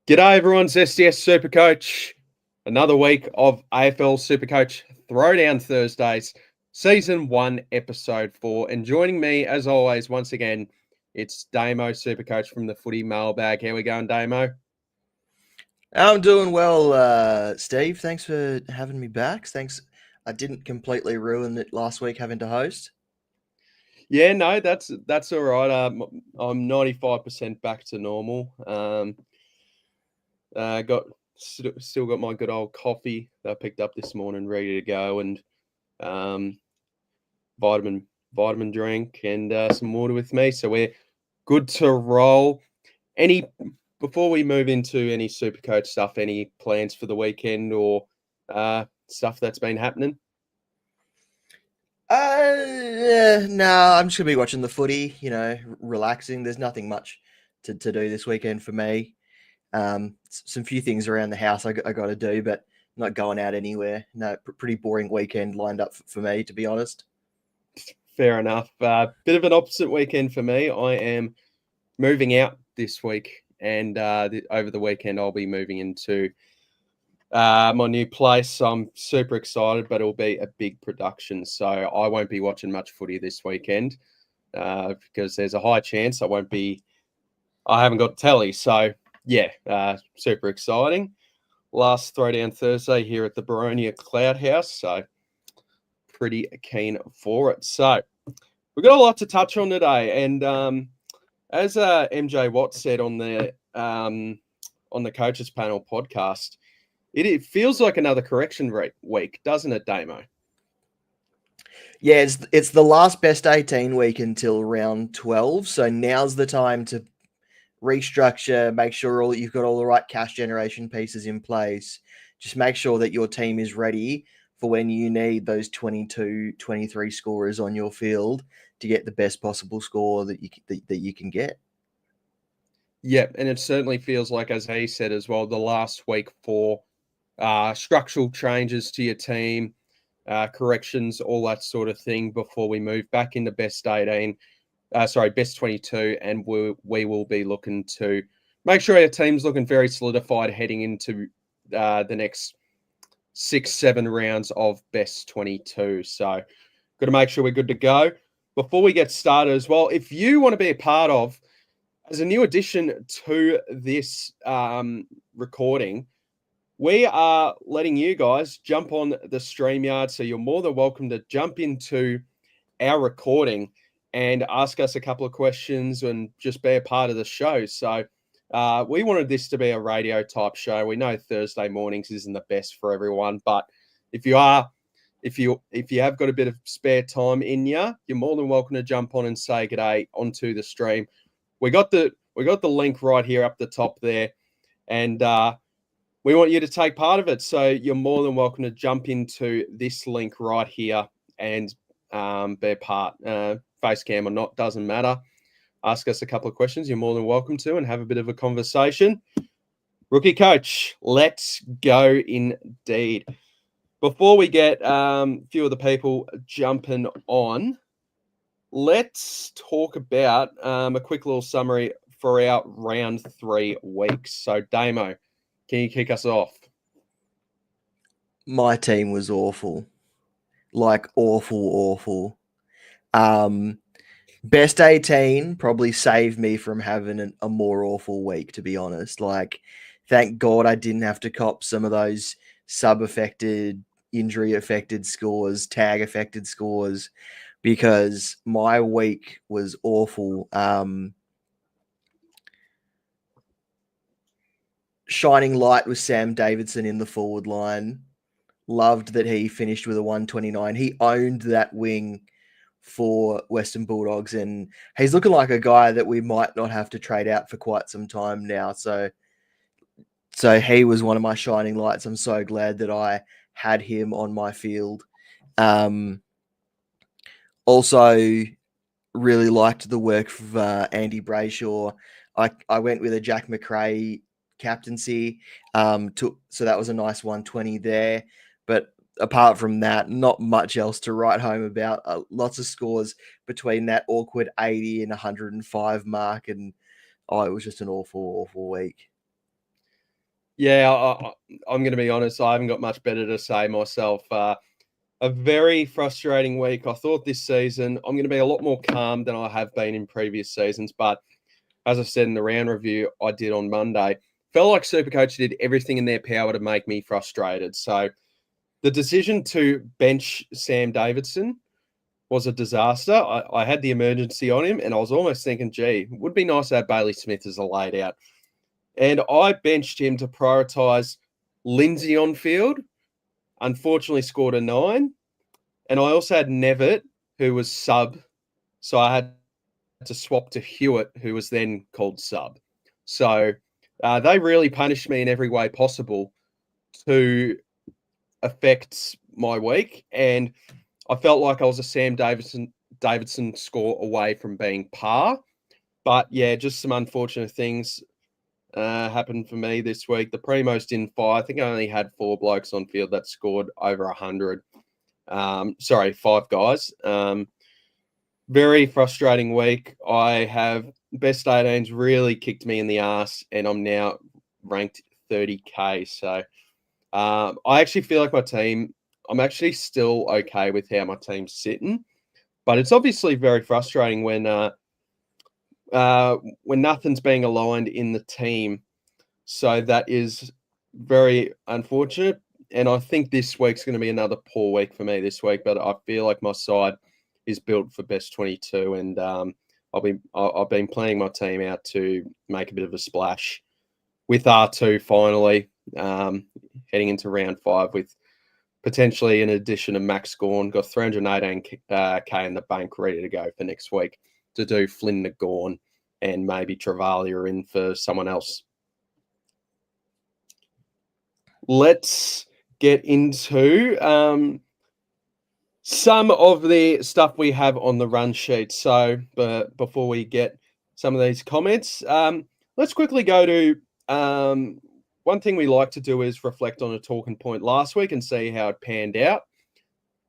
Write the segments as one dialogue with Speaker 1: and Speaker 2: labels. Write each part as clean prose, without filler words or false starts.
Speaker 1: G'day everyone, it's SDS SuperCoach. Another week of AFL SuperCoach Throwdown Thursdays, Season 1, Episode 4. And joining me, as always, once again, it's Damo SuperCoach from the Footy Mailbag. How we going, Damo?
Speaker 2: I'm doing well, Steve. Thanks for having me back. Thanks. I didn't completely ruin it last week having to host.
Speaker 1: Yeah, no, that's all right. I'm 95% back to normal. Still got my good old coffee that I picked up this morning, ready to go, and um, vitamin drink and some water with me. So we're good to roll. Before we move into any SuperCoach stuff, any plans for the weekend or stuff that's been happening?
Speaker 2: No, I'm just gonna be watching the footy. Relaxing. There's nothing much to do this weekend for me. Some few things around the house I got to do, but not going out anywhere. No, pretty boring weekend lined up for me, to be honest.
Speaker 1: Fair enough. Bit of an opposite weekend for me. I am moving out this week, and over the weekend I'll be moving into my new place. So I'm super excited, but it'll be a big production. So I won't be watching much footy this weekend because there's a high chance I haven't got telly. So yeah, super exciting. Last Throwdown Thursday here at the Baronia Cloud House. So pretty keen for it. So we've got a lot to touch on today. And as MJ Watt said on the Coaches Panel podcast, it feels like another correction week, doesn't it, Damo?
Speaker 2: Yeah, it's the last best 18 week until round 12. So now's the time to restructure, make sure you've got all the right cash generation pieces in place. Just make sure that your team is ready for when you need those 22, 23 scorers on your field to get the best possible score that you can get.
Speaker 1: Yeah, and it certainly feels like, as he said as well, the last week for structural changes to your team, corrections, all that sort of thing before we move back into best 18. Best 22, and we will be looking to make sure our team's looking very solidified heading into the next 6-7 rounds of best 22. So got to make sure we're good to go. Before we get started as well, if you want to be a part of, as a new addition to this recording, we are letting you guys jump on the StreamYard. So you're more than welcome to jump into our recording and ask us a couple of questions and just be a part of the show. So we wanted this to be a radio type show. We know Thursday mornings isn't the best for everyone, but if you have got a bit of spare time in you, you're more than welcome to jump on and say g'day onto the stream. We got the link right here up the top there, and we want you to take part of it. So you're more than welcome to jump into this link right here and be a part. Face cam or not, doesn't matter. Ask us a couple of questions. You're more than welcome to, and have a bit of a conversation. Rookie coach, let's go indeed. Before we get a few of the people jumping on, let's talk about a quick little summary for our round 3 weeks. So, Damo, can you kick us off?
Speaker 2: My team was awful. Like awful. Best 18 probably saved me from having a more awful week, to be honest. Like, thank God I didn't have to cop some of those sub-affected, injury-affected scores, tag-affected scores, because my week was awful. Shining light was Sam Davidson in the forward line. Loved that he finished with a 129. He owned that wing for Western Bulldogs, and he's looking like a guy that we might not have to trade out for quite some time now. So he was one of my shining lights. I'm so glad that I had him on my field. Also, really liked the work of Andy Brayshaw. I went with a Jack McRae captaincy, so that was a nice 120 there. But apart from that, not much else to write home about. Lots of scores between that awkward 80 and 105 mark, and it was just an awful week.
Speaker 1: Yeah, I'm going to be honest. I haven't got much better to say myself. A very frustrating week. I thought this season I'm going to be a lot more calm than I have been in previous seasons. But as I said in the round review I did on Monday, felt like SuperCoach did everything in their power to make me frustrated. So the decision to bench Sam Davidson was a disaster. I had the emergency on him, and I was almost thinking, gee, it would be nice to have Bailey Smith as a laid out. And I benched him to prioritise Lindsay on field. Unfortunately, scored a 9. And I also had Nevitt, who was sub. So I had to swap to Hewitt, who was then called sub. So they really punished me in every way possible to affect my week. And I felt like I was a Sam Davidson score away from being par. But yeah, just some unfortunate things happened for me this week. The Primos didn't fire. I think I only had 4 blokes on field that scored over 100. 5 guys. Very frustrating week. I have best 18s really kicked me in the ass, and I'm now ranked 30k. So I actually feel like my team, I'm actually still okay with how my team's sitting, but it's obviously very frustrating when nothing's being aligned in the team. So that is very unfortunate. And I think this week's going to be another poor week for me this week, but I feel like my side is built for best 22, and I've been planning my team out to make a bit of a splash with R2 finally, heading into round 5 with potentially an addition of Max Gorn. Got 318k in the bank ready to go for next week to do Flynn to Gorn and maybe Travalia in for someone else. Let's get into some of the stuff we have on the run sheet. So, but before we get some of these comments, let's quickly go to one thing we like to do is reflect on a talking point last week and see how it panned out.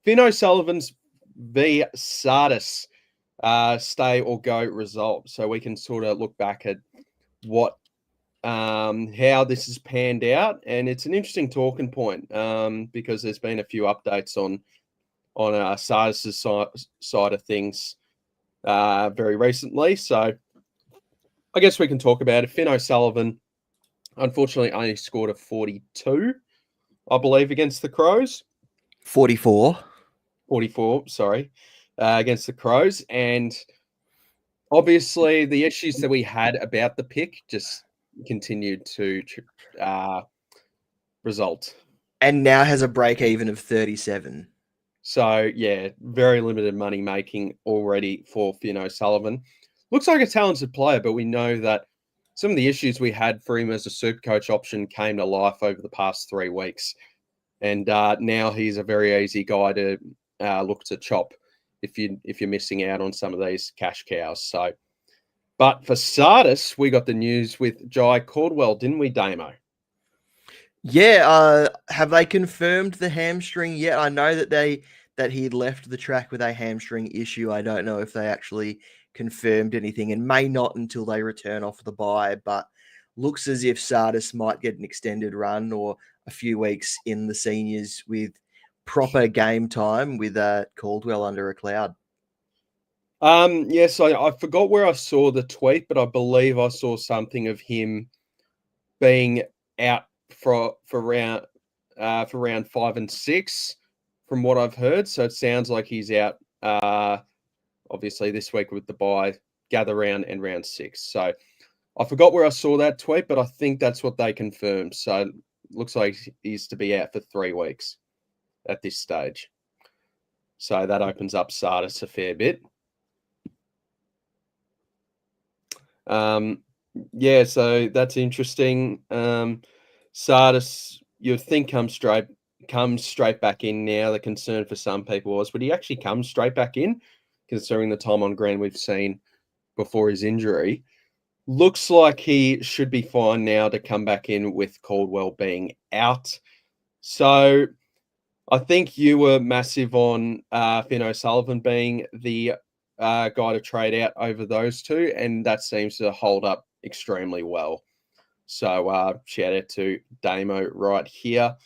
Speaker 1: Finn O'Sullivan's v Sardis stay or go result. So we can sort of look back at what how this has panned out, and it's an interesting talking point because there's been a few updates on Sardis's side of things very recently. So I guess we can talk about it. Finn O'Sullivan, unfortunately, only scored a 42, I believe, against the Crows.
Speaker 2: 44,
Speaker 1: sorry, against the Crows. And obviously the issues that we had about the pick just continued to result.
Speaker 2: and now has a break even of 37.
Speaker 1: So, yeah, very limited money making already for Finn O'Sullivan. Looks like a talented player, but we know that some of the issues we had for him as a SuperCoach option came to life over the past 3 weeks. And now he's a very easy guy to look to chop if you're missing out on some of these cash cows. So, but for Sardis, we got the news with Jai Caldwell, didn't we, Damo?
Speaker 2: Yeah, have they confirmed the hamstring yet? I know that he left the track with a hamstring issue. I don't know if they actually confirmed anything, and may not until they return off the bye, but looks as if Sardis might get an extended run or a few weeks in the seniors with proper game time with Caldwell under a cloud.
Speaker 1: Yes, I forgot where I saw the tweet, but I believe I saw something of him being out for round 5 and 6, from what I've heard. So it sounds like he's out. Obviously this week with the bye, gather round and round 6. So I forgot where I saw that tweet, but I think that's what they confirmed. So it looks like he's to be out for 3 weeks at this stage. So that opens up Sardis a fair bit. Yeah, so that's interesting. Sardis, you'd think comes straight back in now. The concern for some people was, would he actually come straight back in, considering the time on ground we've seen before his injury? Looks like he should be fine now to come back in with Caldwell being out. So I think you were massive on Finn O'Sullivan being the guy to trade out over those two, and that seems to hold up extremely well. So shout out to Damo right here.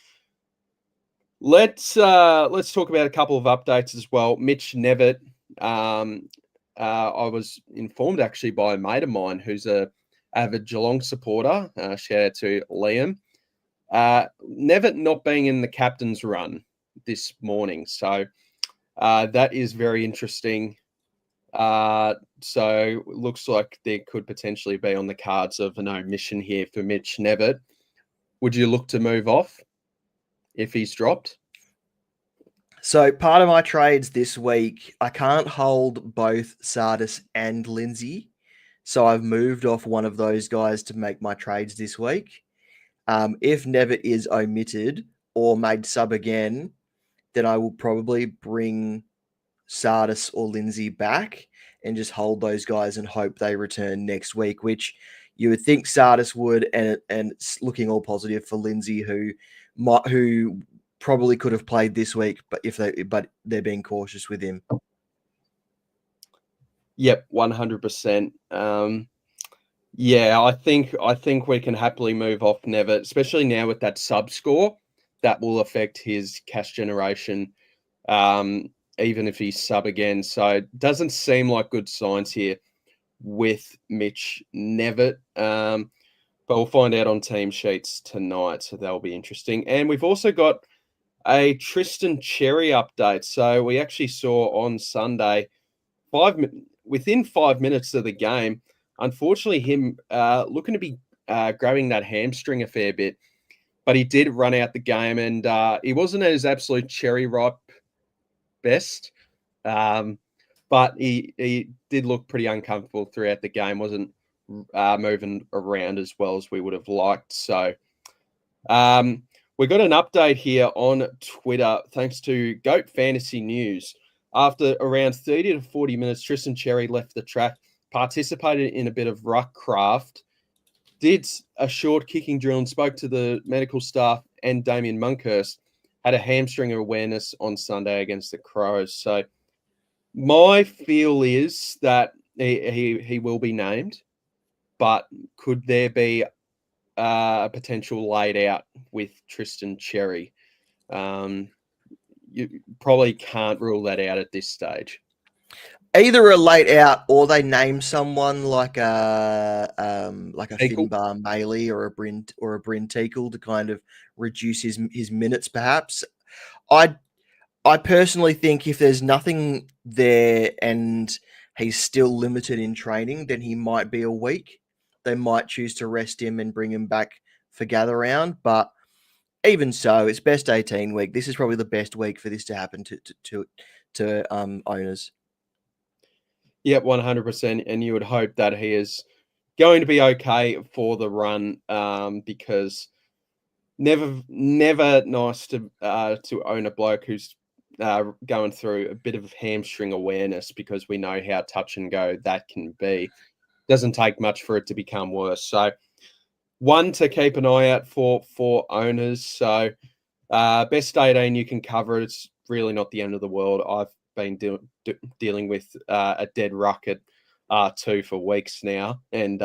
Speaker 1: Let's talk about a couple of updates as well. Mitch Nevitt. I was informed actually by a mate of mine who's a avid Geelong supporter. Shout out to Liam. Nevitt not being in the captain's run this morning, so that is very interesting. So looks like there could potentially be on the cards of an omission here for Mitch Nevitt. Would you look to move off if he's dropped?
Speaker 2: So part of my trades this week, I can't hold both Sardis and Lindsay. So I've moved off one of those guys to make my trades this week. If Nevitt is omitted or made sub again, then I will probably bring Sardis or Lindsay back and just hold those guys and hope they return next week, which you would think Sardis would, and it's looking all positive for Lindsay, who probably could have played this week, but they're being cautious with him.
Speaker 1: Yep, 100%. Yeah, I think we can happily move off Nevitt, especially now with that sub score. That will affect his cash generation, even if he's sub again. So it doesn't seem like good signs here with Mitch Nevitt. But we'll find out on team sheets tonight, so that'll be interesting. And we've also got a Tristan Cherry update. So we actually saw on Sunday, within 5 minutes of the game, unfortunately, him looking to be grabbing that hamstring a fair bit, but he did run out the game, and he wasn't at his absolute cherry ripe best, but he did look pretty uncomfortable throughout the game. Wasn't moving around as well as we would have liked. So we got an update here on Twitter thanks to Goat Fantasy News. After around 30 to 40 minutes, Tristan Cherry left the track, participated in a bit of ruck craft, did a short kicking drill and spoke to the medical staff, and Damien Monkhurst had a hamstring awareness on Sunday against the Crows. So my feel is that he will be named, but could there be a potential laid out with Tristan Cherry? You probably can't rule that out at this stage.
Speaker 2: Either a late out or they name someone like a Finbar Maley or a Bryn Teakle to kind of reduce his minutes, perhaps. I personally think if there's nothing there and he's still limited in training, then he might be a week. They might choose to rest him and bring him back for gather round, but even so, it's best 18 week. This is probably the best week for this to happen to owners.
Speaker 1: Yep, 100%. And you would hope that he is going to be okay for the run, because never nice to own a bloke who's going through a bit of hamstring awareness, because we know how touch and go that can be. Doesn't take much for it to become worse. So one to keep an eye out for owners. So best 18 you can cover. It's really not the end of the world. I've been dealing with a dead ruck at R2 for weeks now, and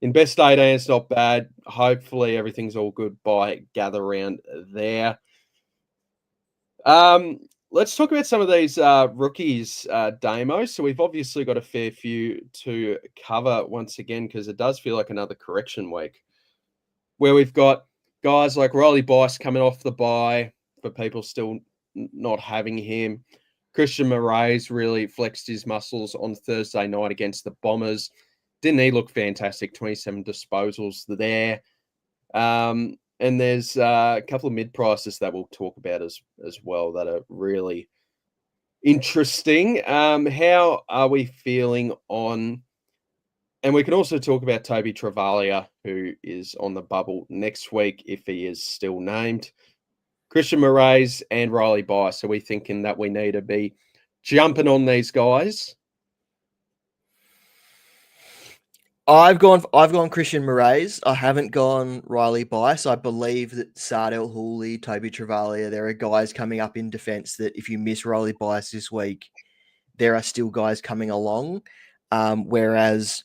Speaker 1: in best 18 it's not bad. Hopefully everything's all good by gather round there. Let's talk about some of these rookies, Damo. So we've obviously got a fair few to cover once again, because it does feel like another correction week where we've got guys like Riley Bice coming off the bye for people still not having him. Christian Moraes really flexed his muscles on Thursday night against the Bombers. Didn't he look fantastic? 27 disposals there. And there's a couple of mid-prices that we'll talk about as well that are really interesting. How are we feeling on... And we can also talk about Toby Travalia, who is on the bubble next week if he is still named. Christian Moraes and Riley Bice. Are we thinking that we need to be jumping on these guys?
Speaker 2: I've gone Christian Moraes. I haven't gone Riley Bice. I believe that Sardell Hooley, Toby Travalia, there are guys coming up in defence that if you miss Riley Bice this week, there are still guys coming along. Whereas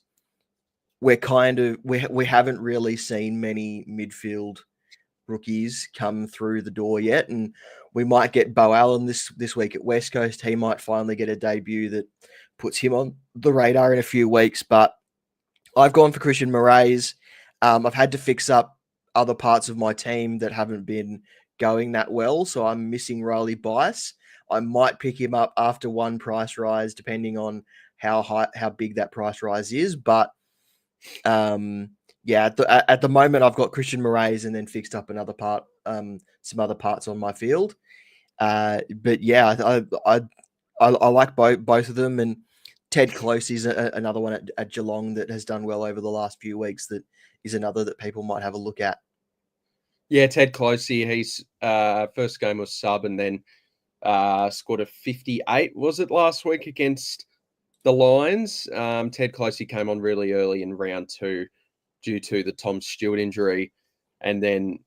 Speaker 2: we haven't really seen many midfield rookies come through the door yet, and we might get Bo Allen this week at West Coast. He might finally get a debut that puts him on the radar in a few weeks. But I've gone for Christian Moraes. I've had to fix up other parts of my team that haven't been going that well, so I'm missing Riley Bice. I might pick him up after one price rise, depending on how big that price rise is. But yeah, at the moment I've got Christian Moraes and then fixed up another part, some other parts on my field. But yeah, I like both of them, and Ted Close is another one at Geelong that has done well over the last few weeks. That is another that people might have a look at.
Speaker 1: Yeah, Ted Closey, he's first game was sub and then scored a 58, was it last week against the Lions? Ted Closey came on really early in round 2 due to the Tom Stewart injury, and then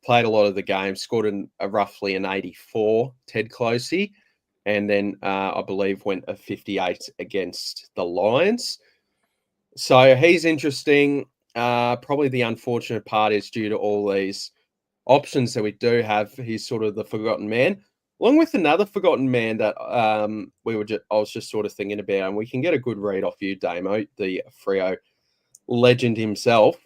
Speaker 1: played a lot of the game, scored roughly an 84, Ted Closey, and then I believe went a 58 against the Lions. So he's interesting. Probably the unfortunate part is due to all these options that we do have, he's sort of the forgotten man, along with another forgotten man that I was just sort of thinking about, and we can get a good read off you, Damo, the Freo legend himself,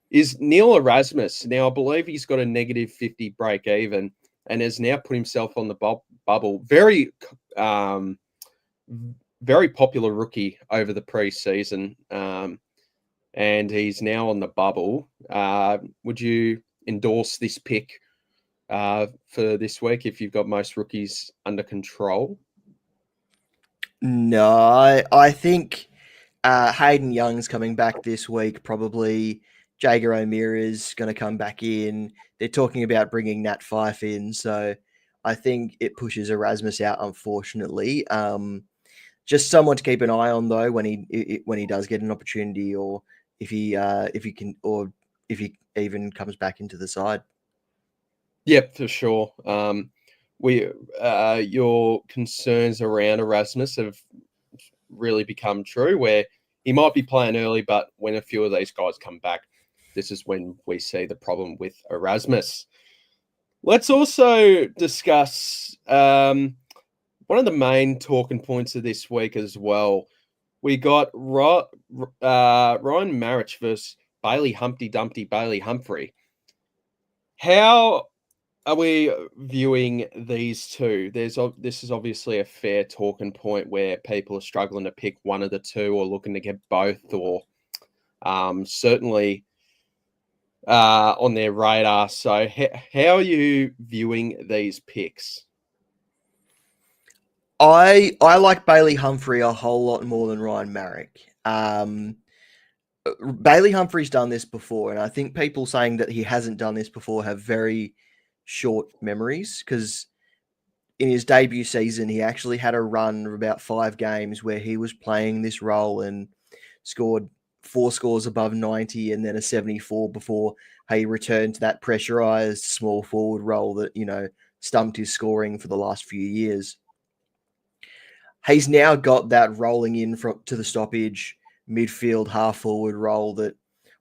Speaker 1: is Neil Erasmus. Now, I believe he's got a negative 50 break even and has now put himself on the bubble. Very, very popular rookie over the preseason, and he's now on the bubble. Would you endorse this pick for this week if you've got most rookies under control?
Speaker 2: No, I think Hayden Young's coming back this week. Probably Jager O'Meara's going to come back in. They're talking about bringing Nat Fyfe in, so I think it pushes Erasmus out, unfortunately. Just someone to keep an eye on though when he does get an opportunity, or if he can, or if he even comes back into the side.
Speaker 1: Yep, for sure. Your concerns around Erasmus have really become true, where he might be playing early, but when a few of these guys come back, this is when we see the problem with Erasmus. Let's also discuss one of the main talking points of this week as well. We got Ryan Marich versus Bailey Humpty Dumpty Bailey Humphrey. How are we viewing these two? This is obviously a fair talking point where people are struggling to pick one of the two or looking to get both, or certainly on their radar. So how are you viewing these picks?
Speaker 2: I like Bailey Humphrey a whole lot more than Ryan Marich. Bailey Humphrey's done this before, and I think people saying that he hasn't done this before have very short memories, because in his debut season, he actually had a run of about 5 games where he was playing this role and scored 4 scores above 90 and then a 74 before he returned to that pressurized small forward role that, stumped his scoring for the last few years. He's now got that rolling in to the stoppage midfield half forward role that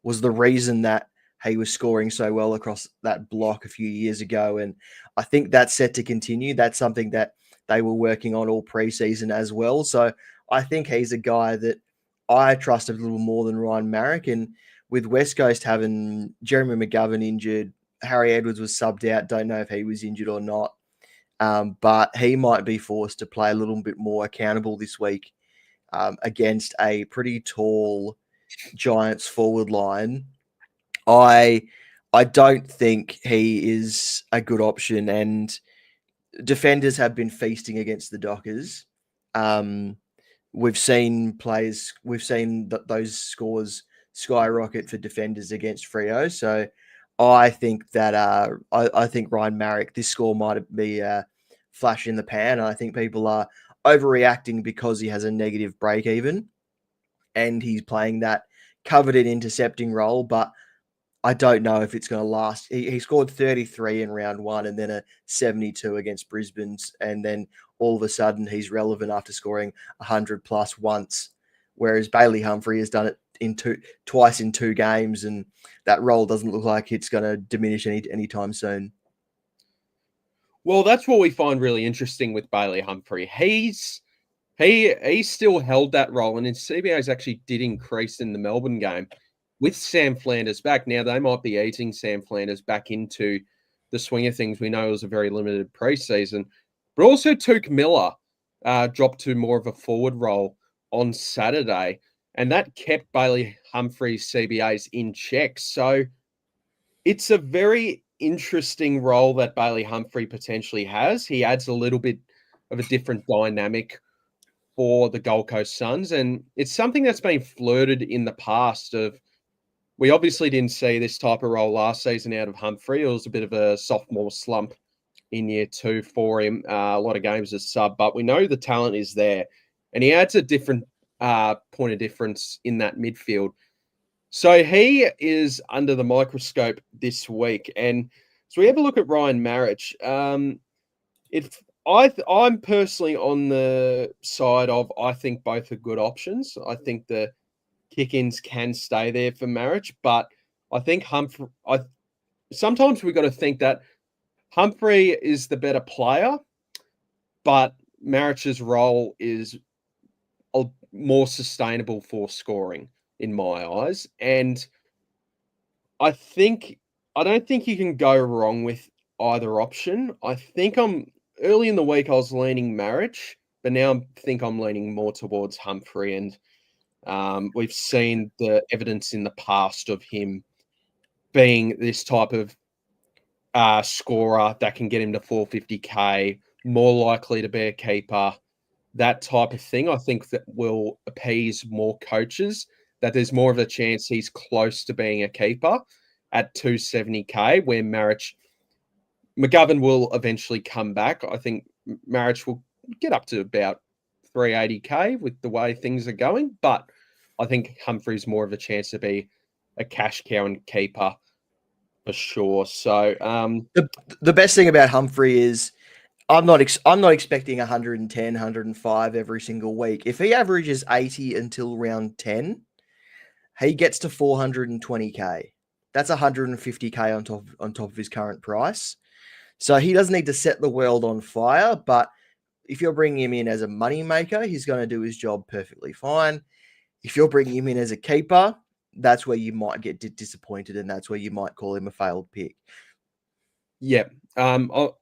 Speaker 2: was the reason that he was scoring so well across that block a few years ago. And I think that's set to continue. That's something that they were working on all preseason as well. So I think he's a guy that I trust a little more than Ryan Marich. And with West Coast having Jeremy McGovern injured, Harry Edwards was subbed out. Don't know if he was injured or not. But he might be forced to play a little bit more accountable this week against a pretty tall Giants forward line. I don't think he is a good option, and defenders have been feasting against the Dockers. We've seen those scores skyrocket for defenders against Freo. So I think that I think Ryan Marich, this score might be a flash in the pan. I think people are overreacting because he has a negative break even and he's playing that coveted intercepting role, but I don't know if it's going to last. He scored 33 in round 1 and then a 72 against Brisbane's, and then all of a sudden he's relevant after scoring 100 plus once, whereas Bailey Humphrey has done it twice in 2 games, and that role doesn't look like it's going to diminish anytime soon.
Speaker 1: Well, that's what we find really interesting with Bailey Humphrey. He still held that role, and his CBAs actually did increase in the Melbourne game with Sam Flanders back. Now, they might be easing Sam Flanders back into the swing of things. We know it was a very limited preseason, but also Tuke Miller dropped to more of a forward role on Saturday, and that kept Bailey Humphrey's CBAs in check. So it's a very interesting role that Bailey Humphrey potentially has. He adds a little bit of a different dynamic for the Gold Coast Suns, and it's something that's been flirted in the past. We obviously didn't see this type of role last season out of Humphrey. It was a bit of a sophomore slump in year 2 for him, a lot of games as sub, but we know the talent is there, and he adds a different point of difference in that midfield. So he is under the microscope this week, and so we have a look at Ryan Marriage. I'm personally on the side of, I think both are good options. I think the kick-ins can stay there for Marriage, but I think sometimes we've got to think that Humphrey is the better player, but Marriage's role is more sustainable for scoring in my eyes. And I don't think you can go wrong with either option. I think early in the week I was leaning Marriage, but now I think I'm leaning more towards Humphrey. And we've seen the evidence in the past of him being this type of scorer that can get him to 450k, more likely to be a keeper, that type of thing. I think that will appease more coaches, that there's more of a chance he's close to being a keeper at 270k, where McGovern will eventually come back. I think Marriage will get up to about 380k with the way things are going, but I think Humphrey's more of a chance to be a cash cow and keeper for sure. So
Speaker 2: the best thing about Humphrey is I'm not expecting 110, 105 every single week. If he averages 80 until round 10, he gets to 420k. That's 150k on top of his current price. So he doesn't need to set the world on fire, but if you're bringing him in as a money maker, he's going to do his job perfectly fine. If you're bringing him in as a keeper, that's where you might get disappointed, and that's where you might call him a failed pick.
Speaker 1: Yeah. For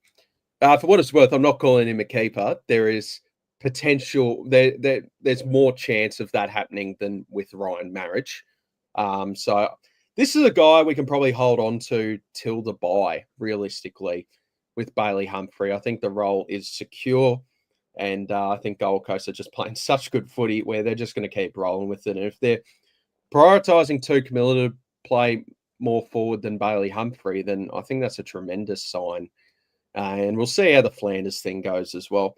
Speaker 1: what it's worth, I'm not calling him a keeper. There is potential. There's more chance of that happening than with Ryan Marriage. So this is a guy we can probably hold on to till the bye, realistically, with Bailey Humphrey. I think the role is secure, and I think Gold Coast are just playing such good footy where they're just going to keep rolling with it. And if they're prioritising Tuke Miller to play more forward than Bailey Humphrey, then I think that's a tremendous sign. And we'll see how the Flanders thing goes as well.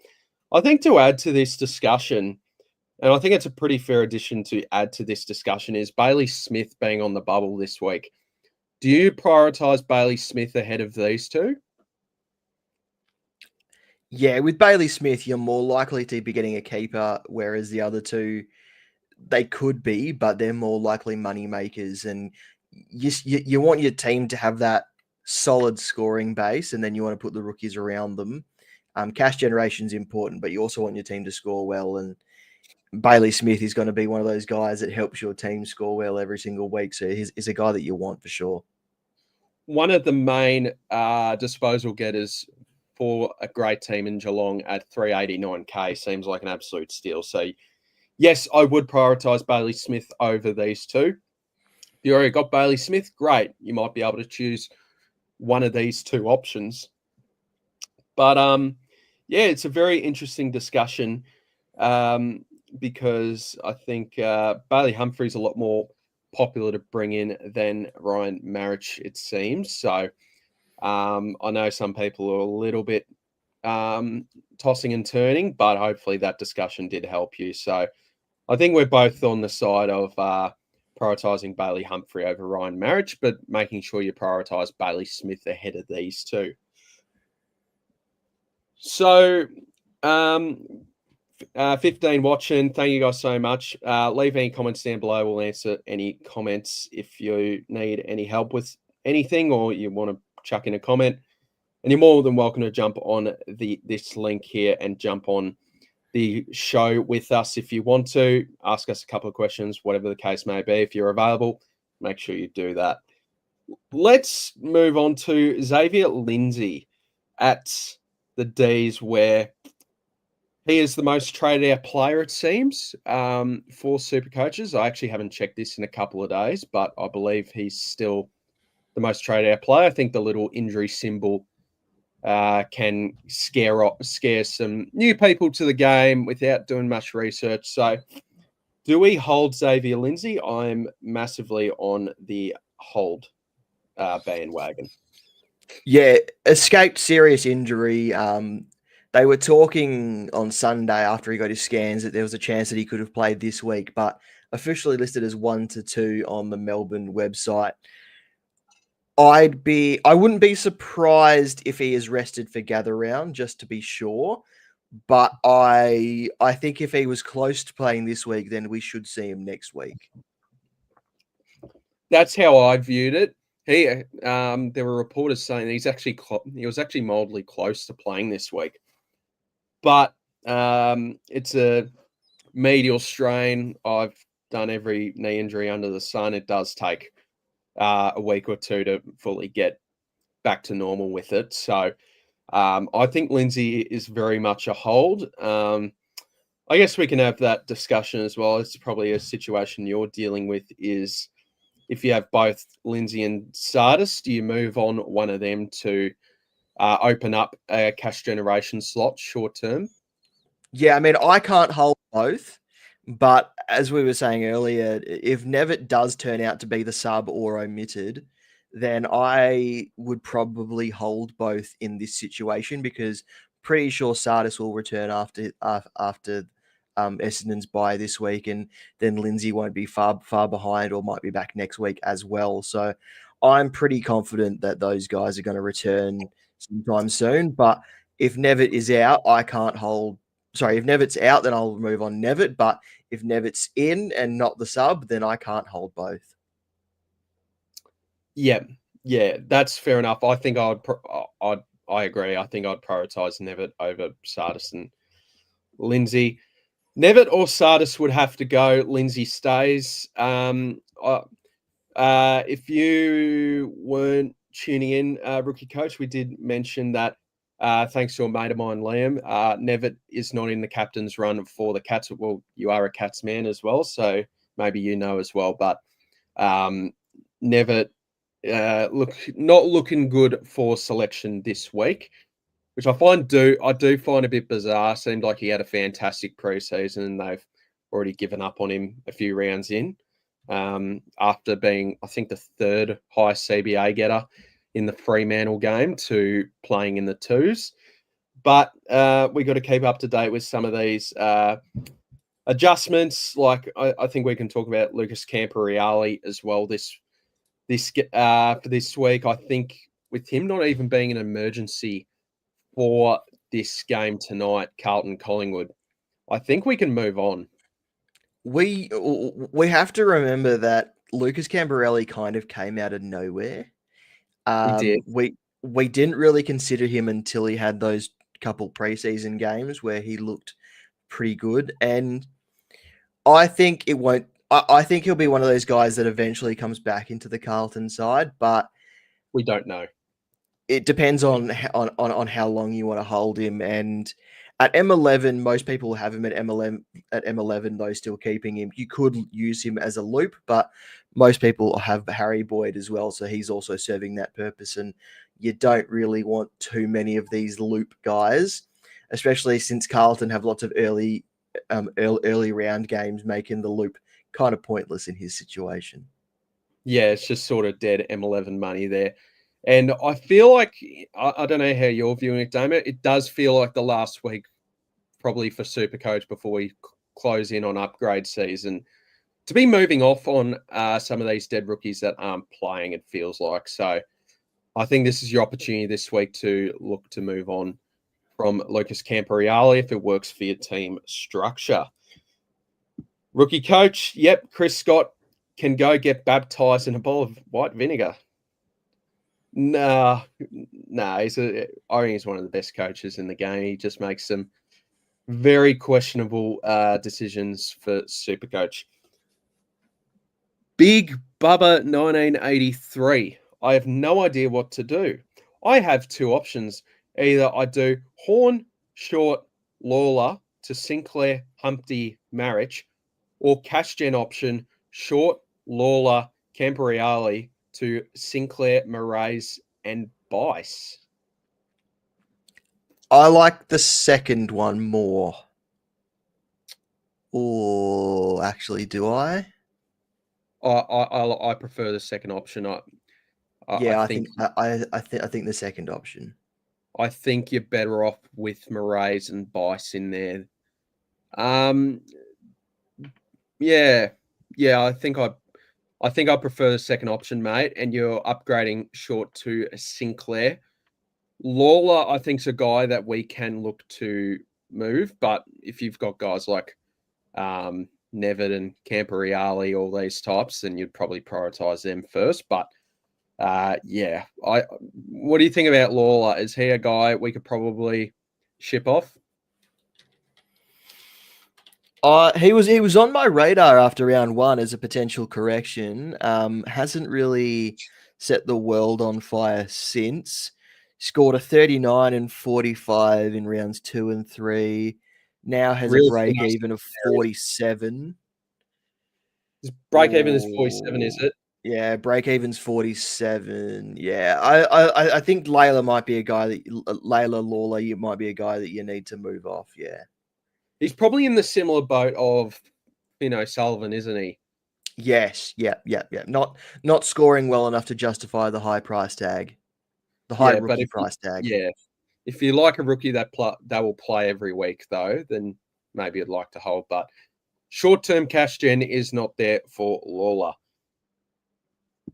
Speaker 1: I think to add to this discussion, and I think it's a pretty fair addition to add to this discussion, is Bailey Smith being on the bubble this week. Do you prioritise Bailey Smith ahead of these two?
Speaker 2: Yeah, with Bailey Smith, you're more likely to be getting a keeper, whereas the other two, they could be, but they're more likely money makers. And you want your team to have that solid scoring base, and then you want to put the rookies around them. Cash generation is important, but you also want your team to score well. And Bailey Smith is going to be one of those guys that helps your team score well every single week. So he's a guy that you want for sure.
Speaker 1: One of the main disposal getters for a great team in Geelong at 389k seems like an absolute steal. So yes, I would prioritise Bailey Smith over these two. If you already got Bailey Smith, great. You might be able to choose one of these two options. But yeah, it's a very interesting discussion because I think Bailey Humphrey's a lot more popular to bring in than Ryan Marriage, it seems. So I know some people are a little bit tossing and turning, but hopefully that discussion did help you. So I think we're both on the side of prioritising Bailey Humphrey over Ryan Marriage, but making sure you prioritise Bailey Smith ahead of these two. So 15 watching. Thank you guys so much. Leave any comments down below. We'll answer any comments if you need any help with anything or you want to chuck in a comment. And you're more than welcome to jump on this link here and jump on the show with us if you want to. Ask us a couple of questions, whatever the case may be. If you're available, make sure you do that. Let's move on to Xavier Lindsay at the D's, where he is the most traded out player, it seems, for SuperCoaches. I actually haven't checked this in a couple of days, but I believe he's still the most traded out player. I think the little injury symbol can scare some new people to the game without doing much research. So do we hold Xavier Lindsay? I'm massively on the hold bandwagon.
Speaker 2: Yeah, escaped serious injury. They were talking on Sunday after he got his scans that there was a chance that he could have played this week, but officially listed as 1 to 2 on the Melbourne website. I wouldn't be surprised if he is rested for gather round, just to be sure. But I think if he was close to playing this week, then we should see him next week.
Speaker 1: That's how I viewed it. There were reporters saying he was actually mildly close to playing this week, but it's a medial strain. I've done every knee injury under the sun. It does take a week or two to fully get back to normal with it. So I think Lindsay is very much a hold. I guess we can have that discussion as well. It's probably a situation you're dealing with is if you have both Lindsay and Sardis, do you move on one of them to open up a cash generation slot short term?
Speaker 2: Yeah, I mean, I can't hold both. But as we were saying earlier, if Nevitt does turn out to be the sub or omitted, then I would probably hold both in this situation because pretty sure Sardis will return after Essendon's bye this week, and then Lindsay won't be far behind or might be back next week as well. So I'm pretty confident that those guys are going to return sometime soon. But if Nevitt is out, I can't hold. Sorry, if Nevitt's out, then I'll move on Nevitt. But if Nevitt's in and not the sub, then I can't hold both.
Speaker 1: Yeah, that's fair enough. I think I agree. I think I'd prioritize Nevitt over Sardis and Lindsay. Nevitt or Sardis would have to go. Lindsay stays. If you weren't tuning in, Rookie Coach, we did mention that thanks to a mate of mine, Liam, Nevitt is not in the captain's run for the Cats. Well, you are a Cats man as well, so maybe you know as well. But Nevitt not looking good for selection this week, which I do find a bit bizarre. Seemed like he had a fantastic preseason, and they've already given up on him a few rounds in after being, I think, the third highest CBA getter in the Fremantle game to playing in the twos. But we got to keep up to date with some of these adjustments. Like I think we can talk about Lucas Camporeale as well for this week. I think with him not even being an emergency for this game tonight, Carlton Collingwood, I think we can move on.
Speaker 2: We have to remember that Lucas Camporeale kind of came out of nowhere.
Speaker 1: He did.
Speaker 2: We didn't really consider him until he had those couple preseason games where he looked pretty good, and I think it won't. I think he'll be one of those guys that eventually comes back into the Carlton side, but
Speaker 1: we don't know.
Speaker 2: It depends on how long you want to hold him. And at M11, most people have him at M11, though still keeping him. You could use him as a loop, but most people have Harry Boyd as well, so he's also serving that purpose. And you don't really want too many of these loop guys, especially since Carlton have lots of early round games, making the loop kind of pointless in his situation.
Speaker 1: Yeah, it's just sort of dead M11 money there. And I feel like, I don't know how you're viewing it, Damon. It does feel like the last week, probably for SuperCoach before we close in on upgrade season, to be moving off on some of these dead rookies that aren't playing, it feels like. So I think this is your opportunity this week to look to move on from Lucas Camporeale if it works for your team structure. Rookie coach, yep, Chris Scott can go get baptized in a bowl of white vinegar. Nah, I think he's one of the best coaches in the game. He just makes some very questionable decisions for SuperCoach. Big Bubba 1983. I have no idea what to do. I have two options. Either I do Horn, Short, Lawler to Sinclair, Humpty, Marich, or cash gen option Short, Lawler, Camporeale to Sinclair, Moraes, and Bice.
Speaker 2: I like the second one more. Or actually, do I?
Speaker 1: I prefer the second option.
Speaker 2: I think the second option.
Speaker 1: I think you're better off with Moraes and Bice in there. Yeah. I think I prefer the second option, mate. And you're upgrading Short to Sinclair. Lawler, I think, is a guy that we can look to move, but if you've got guys like Nevitt and Camporeale, all these types, then you'd probably prioritize them first. But what do you think about Lawler? Is he a guy we could probably ship off?
Speaker 2: He was on my radar after round one as a potential correction. Hasn't really set the world on fire since. Scored a 39 and 45 in rounds 2 and 3. Now has a break even of 47.
Speaker 1: His break even is 47, is it?
Speaker 2: Yeah, break even's 47. Yeah, I think Layla might be a guy that Layla Lawler might be a guy that you need to move off. Yeah,
Speaker 1: he's probably in the similar boat of Sullivan, isn't he?
Speaker 2: Yes. Yeah. Not scoring well enough to justify the high price tag. The high rookie price tag.
Speaker 1: Yeah. If you like a rookie that will play every week, though, then maybe I'd like to hold. But short-term cash gen is not there for Lawler.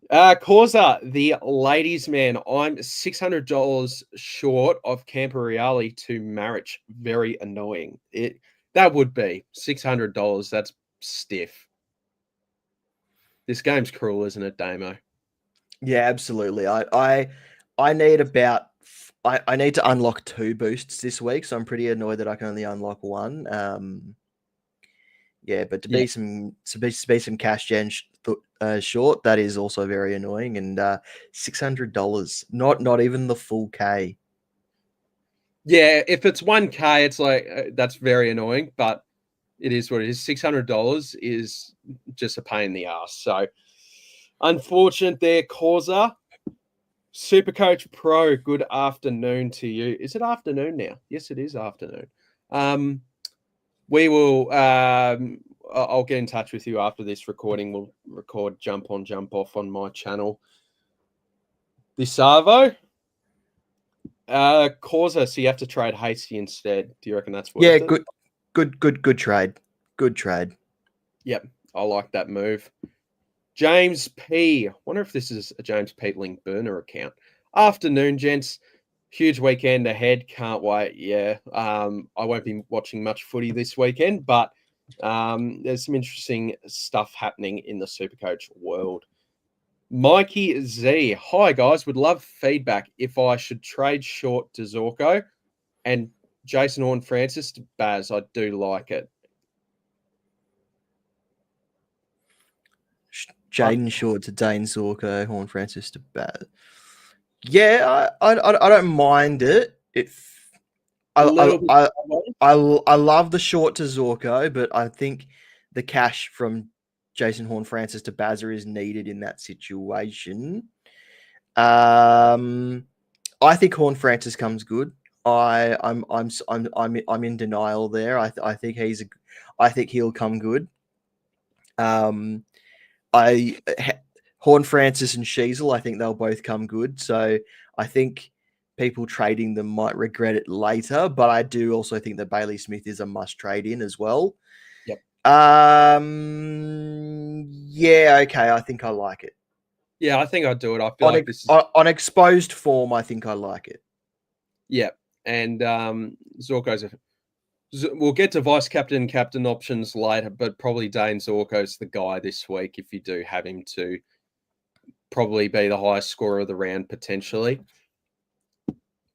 Speaker 1: Causa, the ladies' man. I'm $600 short of Camporeale to Marich. Very annoying. That would be $600. That's stiff. This game's cruel, isn't it, Damo?
Speaker 2: Yeah, absolutely. I need I need to unlock 2 boosts this week, so I'm pretty annoyed that I can only unlock 1. But to be some cash gen short, that is also very annoying. And $600, not even the full K.
Speaker 1: Yeah, if it's 1K, it's like that's very annoying, but it is what it is. $600 is just a pain in the ass. So unfortunate there, Causa. SuperCoach Pro, good afternoon to you. Is it afternoon now? Yes, it is afternoon. We will. I'll get in touch with you after this recording. We'll record jump on, jump off on my channel. Disavo, Causa. So you have to trade Hasty instead. Do you reckon that's worth it?
Speaker 2: Yeah, good trade. Good trade.
Speaker 1: Yep, I like that move. James P. Wonder if this is a James Peatling burner account. Afternoon, gents. Huge weekend ahead. Can't wait. Yeah. I won't be watching much footy this weekend, but there's some interesting stuff happening in the SuperCoach world. Mikey Z. Hi, guys. Would love feedback if I should trade short to Zorko and Jason Horne-Francis to Baz. I do like it.
Speaker 2: Jaden Short to Dane Zorko, Horne-Francis to Baz. Yeah, I don't mind it. I love the short to Zorko, but I think the cash from Jason Horne-Francis to Bazza is needed in that situation. I think Horne-Francis comes good. I'm in denial there. I think he'll come good. Horne-Francis and Sheasel, I think they'll both come good. So I think people trading them might regret it later, but I do also think that Bailey Smith is a must trade in as well.
Speaker 1: Yep.
Speaker 2: Okay. I think I like it.
Speaker 1: Yeah, I think I'd do it. I feel like this is
Speaker 2: on exposed form. I think I like it.
Speaker 1: Yeah, and Zorko's we'll get to vice captain and captain options later, but probably Dane Zorko's the guy this week if you do have him to probably be the highest scorer of the round potentially.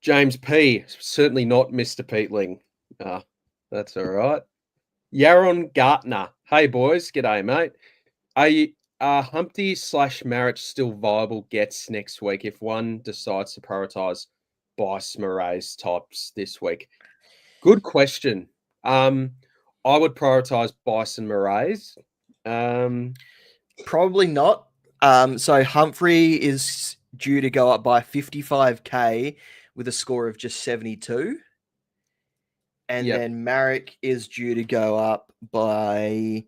Speaker 1: James P, certainly not Mr. Peatling. That's all right. Yaron Gartner. Hey boys, g'day mate. Are Humpty / Marich still viable gets next week if one decides to prioritise Bice Murray's types this week? Good question. I would prioritise Bison Murray's.
Speaker 2: Probably not. So Humphrey is due to go up by 55k with a score of just 72. And then Marek is due to go up by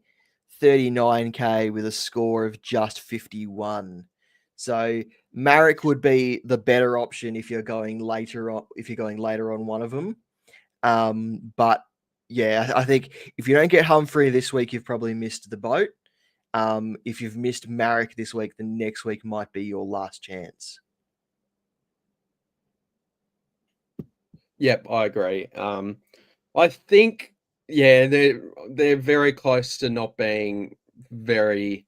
Speaker 2: 39k with a score of just 51. So Marek would be the better option if you're going later on. If you're going later on one of them, but yeah, I think if you don't get Humphrey this week, you've probably missed the boat. If you've missed Marek this week, the next week might be your last chance.
Speaker 1: Yep, I agree. I think, yeah, they're very close to not being very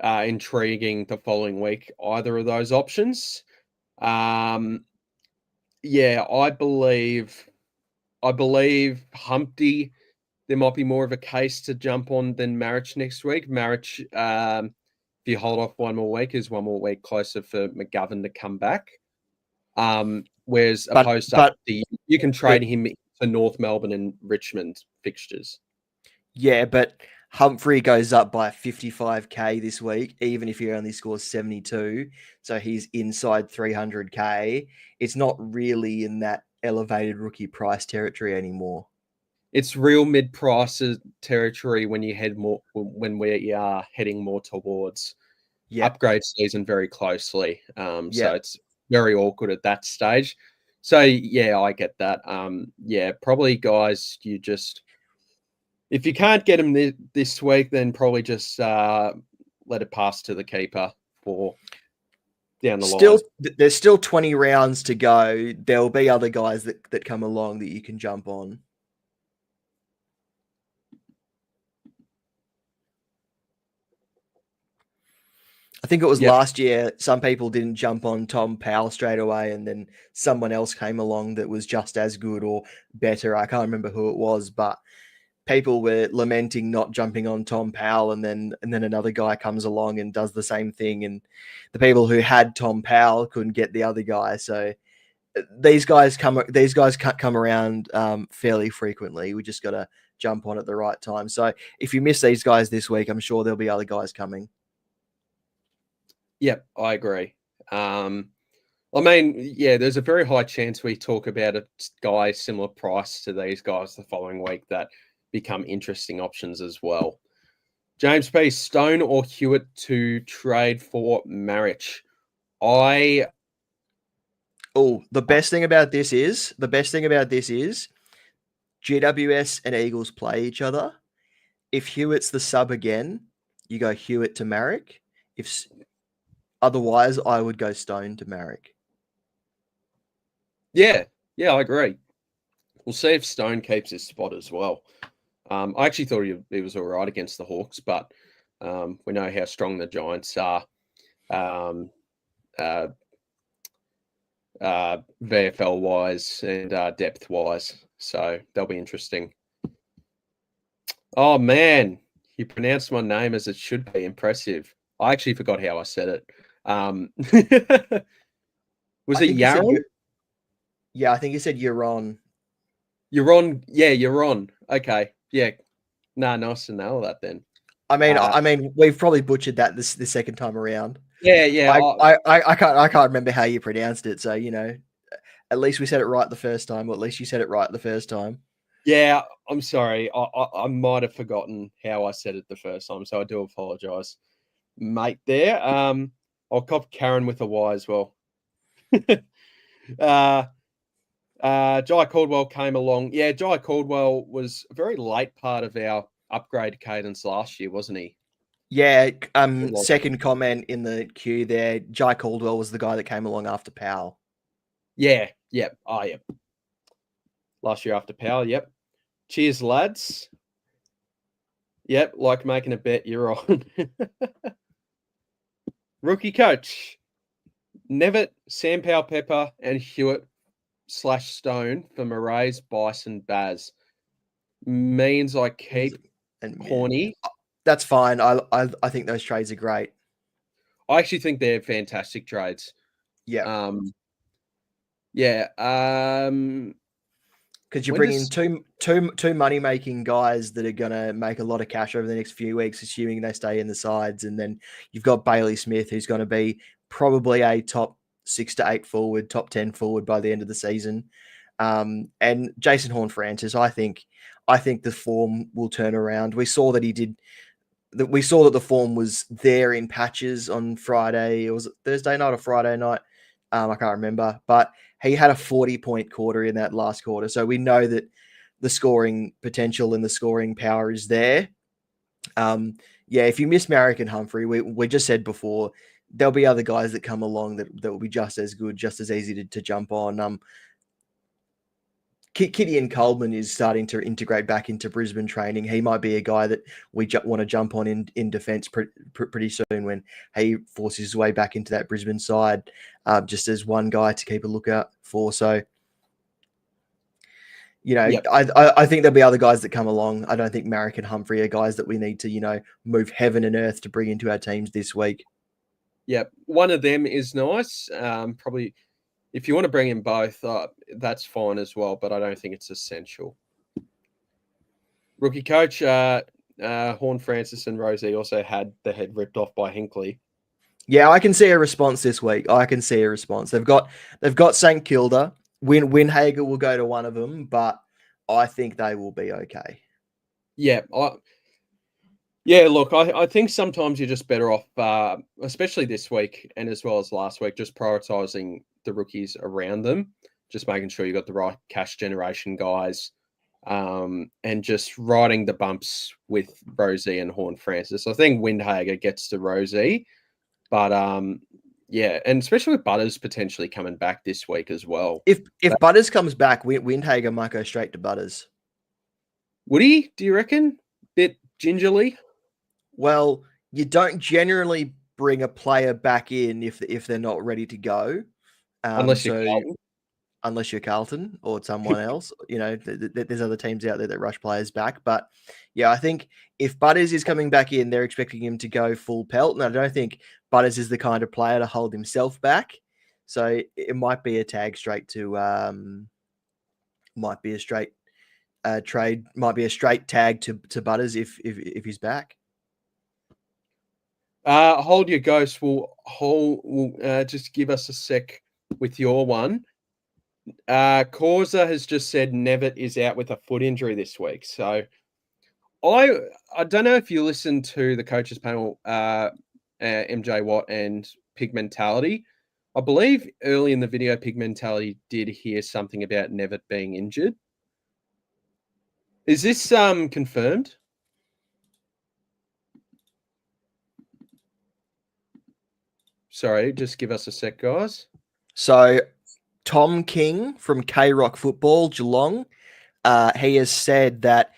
Speaker 1: intriguing the following week, either of those options. Yeah, I believe Humpty, there might be more of a case to jump on than Marich next week. Marich, if you hold off one more week, is one more week closer for McGovern to come back. Whereas opposed to Humpty, you can trade him to North Melbourne and Richmond fixtures.
Speaker 2: Yeah, but Humphrey goes up by 55k this week, even if he only scores 72. So he's inside 300k. It's not really in that elevated rookie price territory anymore.
Speaker 1: It's real mid-price territory when we are heading more towards upgrade season very closely. So it's very awkward at that stage. So yeah, I get that. Yeah, probably guys, if you can't get them this week, then probably just let it pass to the keeper for down the line.
Speaker 2: There's still 20 rounds to go. There'll be other guys that come along that you can jump on. I think it was last year, some people didn't jump on Tom Powell straight away, and then someone else came along that was just as good or better. I can't remember who it was, but people were lamenting not jumping on Tom Powell, and then another guy comes along and does the same thing, and the people who had Tom Powell couldn't get the other guy. So these guys come around fairly frequently. We just got to jump on at the right time. So if you miss these guys this week, I'm sure there'll be other guys coming.
Speaker 1: Yep, I agree. I mean, yeah, there's a very high chance we talk about a guy similar price to these guys the following week that become interesting options as well. James P, Stone or Hewitt to trade for Marich? The best thing about this is GWS and Eagles play each other. If Hewitt's the sub again, you go Hewitt to Marich. Otherwise, I would go Stone to Marich. Yeah, I agree. We'll see if Stone keeps his spot as well. I actually thought he was all right against the Hawks, but we know how strong the Giants are VFL-wise and depth-wise. So they'll be interesting. Oh, man. You pronounced my name as it should be. Impressive. I actually forgot how I said it. Was it Yaron?
Speaker 2: Yeah, I think you said Yaron.
Speaker 1: Yaron. Yeah, Yaron. Okay. Yeah. Nice to know that then.
Speaker 2: I mean, we've probably butchered that the second time around.
Speaker 1: Yeah.
Speaker 2: I can't remember how you pronounced it. So, at least we said it right the first time, or at least you said it right the first time.
Speaker 1: Yeah, I'm sorry. I might have forgotten how I said it the first time, so I do apologise, mate. There. I'll cop Karen with a Y as well. Jai Caldwell came along. Yeah, Jai Caldwell was a very late part of our upgrade cadence last year, wasn't he?
Speaker 2: Yeah. Second comment in the queue there. Jai Caldwell was the guy that came along after Powell.
Speaker 1: Yeah. Yep. Oh, yep. last year after Power. Yep. Cheers, lads. Yep, like making a bet you're on. Rookie coach. Nevitt, Sam Powell Pepper, and Hewitt/Stone for Murray's, Bison, Baz. Means I keep Horny.
Speaker 2: That's fine. I think those trades are great.
Speaker 1: I actually think they're fantastic trades.
Speaker 2: Yeah.
Speaker 1: Yeah.
Speaker 2: Because you bring in two money making guys that are gonna make a lot of cash over the next few weeks, assuming they stay in the sides, and then you've got Bailey Smith, who's going to be probably a top 6 to 8 forward, top 10 forward by the end of the season, and Jason Horne-Francis. I think the form will turn around. We saw that he did. We saw that the form was there in patches on Friday. It was Thursday night or Friday night. I can't remember, but he had a 40-point quarter in that last quarter. So we know that the scoring potential and the scoring power is there. If you miss Marek and Humphrey, we just said before, there'll be other guys that come along that will be just as good, just as easy to jump on. Kitty and Coleman is starting to integrate back into Brisbane training. He might be a guy that we want to jump on in defence pretty soon when he forces his way back into that Brisbane side, just as one guy to keep a lookout for. So,
Speaker 1: Yep.
Speaker 2: I think there'll be other guys that come along. I don't think Marek and Humphrey are guys that we need to, move heaven and earth to bring into our teams this week.
Speaker 1: Yep. One of them is nice. Probably. If you want to bring in both, that's fine as well, but I don't think it's essential. Rookie coach, Horne-Francis and Rosie also had the head ripped off by Hinkley.
Speaker 2: Yeah, I can see a response this week. I can see a response. They've got St Kilda. Windhager will go to one of them, but I think they will be okay.
Speaker 1: Yeah, look, I think sometimes you're just better off, especially this week and as well as last week, just prioritising the rookies around them, just making sure you got the right cash generation guys, and just riding the bumps with Rosie and Horne-Francis. I think Windhager gets to Rosie, but and especially with Butters potentially coming back this week as well.
Speaker 2: If Butters comes back, Windhager might go straight to Butters.
Speaker 1: Would he? Do you reckon? Bit gingerly.
Speaker 2: Well, you don't generally bring a player back in if they're not ready to go. Unless you're Carlton or someone else, there's other teams out there that rush players back. But yeah, I think if Butters is coming back in, they're expecting him to go full pelt. And I don't think Butters is the kind of player to hold himself back. So it might be a tag straight to, might be a straight trade, might be a straight tag to Butters if he's back.
Speaker 1: Hold your ghost. We'll just give us a sec with your one. Causa has just said Nevitt is out with a foot injury this week. So I don't know if you listened to the coaches panel, MJ Watt and Pigmentality. I believe early in the video, Pigmentality did hear something about Nevitt being injured. Is this confirmed? Sorry, just give us a sec, guys.
Speaker 2: So Tom King from K-Rock Football, Geelong, he has said that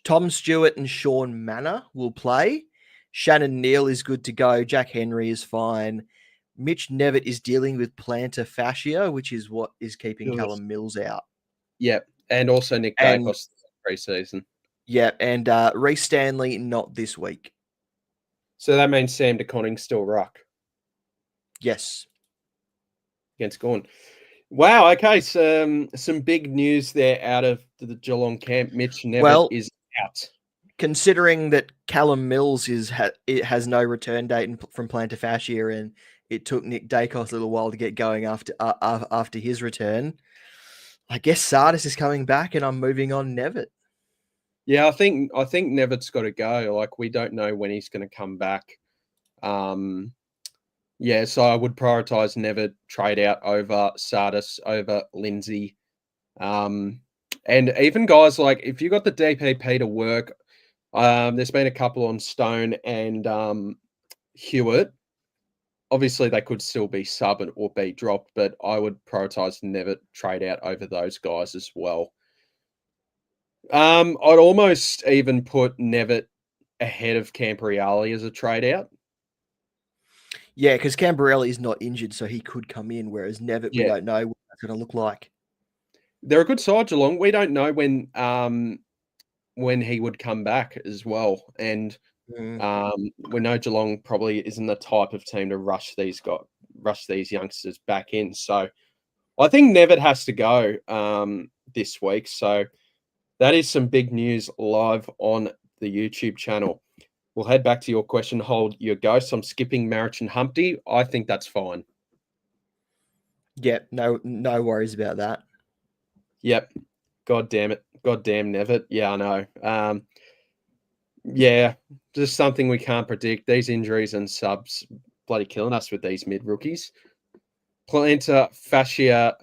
Speaker 2: Tom Stewart and Sean Manor will play. Shannon Neal is good to go. Jack Henry is fine. Mitch Nevitt is dealing with plantar fascia, which is what is keeping Callum Mills out.
Speaker 1: Yep, and also Nick Dacos pre-season.
Speaker 2: Yeah, and Reece Stanley not this week.
Speaker 1: So that means Sam DeConning's still ruck.
Speaker 2: Yes.
Speaker 1: Against Gawn. Wow, okay, so some big news there out of the Geelong camp. Mitch Nevitt is out.
Speaker 2: Considering that Callum Mills has no return date from plantar fascia, and it took Nick Dacos a little while to get going after his return, I guess Sardis is coming back, and I'm moving on Nevitt.
Speaker 1: Yeah, I think Nevitt's got to go. Like, we don't know when he's going to come back. Yeah, so I would prioritise Nevitt, trade out over Sardis, over Lindsay. And even guys like, if you got the DPP to work, there's been a couple on Stone and Hewitt. Obviously, they could still be sub or be dropped, but I would prioritise Nevitt, trade out over those guys as well. I'd almost even put Nevitt ahead of Campriali as a trade out.
Speaker 2: Yeah, because Camberelli is not injured, so he could come in, whereas Nevitt, we
Speaker 1: Yeah.
Speaker 2: don't know what that's going to look like.
Speaker 1: They're a good side, Geelong. We don't know when he would come back as well. And we know Geelong probably isn't the type of team to rush these youngsters back in. So I think Nevitt has to go this week. So that is some big news live on the YouTube channel. We'll head back to your question. Hold your ghost. I'm skipping Marich and Humpty. I think that's fine.
Speaker 2: Yeah, no worries about that.
Speaker 1: Yep. God damn it. God damn Nevitt. Yeah, I know. Yeah, just something we can't predict. These injuries and subs bloody killing us with these mid rookies. Plantar fascia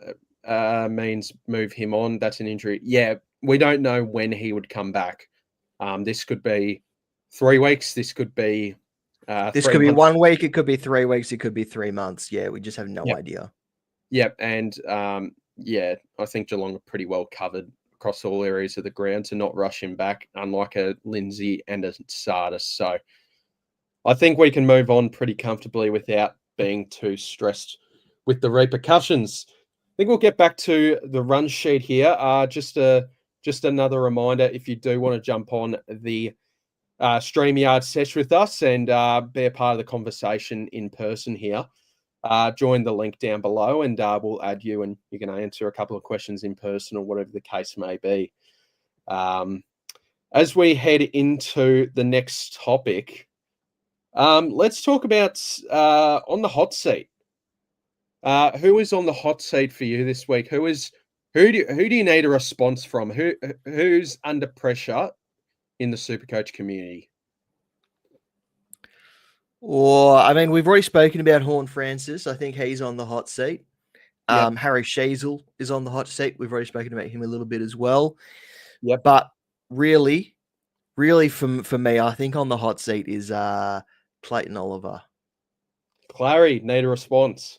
Speaker 1: means move him on. That's an injury. Yeah, we don't know when he would come back. This could be 3 weeks. This could be
Speaker 2: This
Speaker 1: 3
Speaker 2: could be
Speaker 1: months.
Speaker 2: 1 week. It could be 3 weeks. It could be 3 months. Yeah, we just have no
Speaker 1: Yep.
Speaker 2: idea.
Speaker 1: Yep, and yeah, I think Geelong are pretty well covered across all areas of the ground to not rush him back, unlike a Lindsay and a Sardis. So I think we can move on pretty comfortably without being too stressed with the repercussions. I think we'll get back to the run sheet here. Just another reminder, if you do want to jump on the StreamYard sesh with us and be a part of the conversation in person here, join the link down below and we'll add you and you can answer a couple of questions in person or whatever the case may be. As we head into the next topic, let's talk about on the hot seat. Who is on the hot seat for you this week? Who do you need a response from? Who's under pressure in the SuperCoach community?
Speaker 2: Or I mean, we've already spoken about Horn Francis. I think he's on the hot seat.
Speaker 1: Yep.
Speaker 2: Harry Sheasel is on the hot seat. We've already spoken about him a little bit as well.
Speaker 1: Yep.
Speaker 2: But really for me, I think on the hot seat is Clayton Oliver.
Speaker 1: Clary, need a response.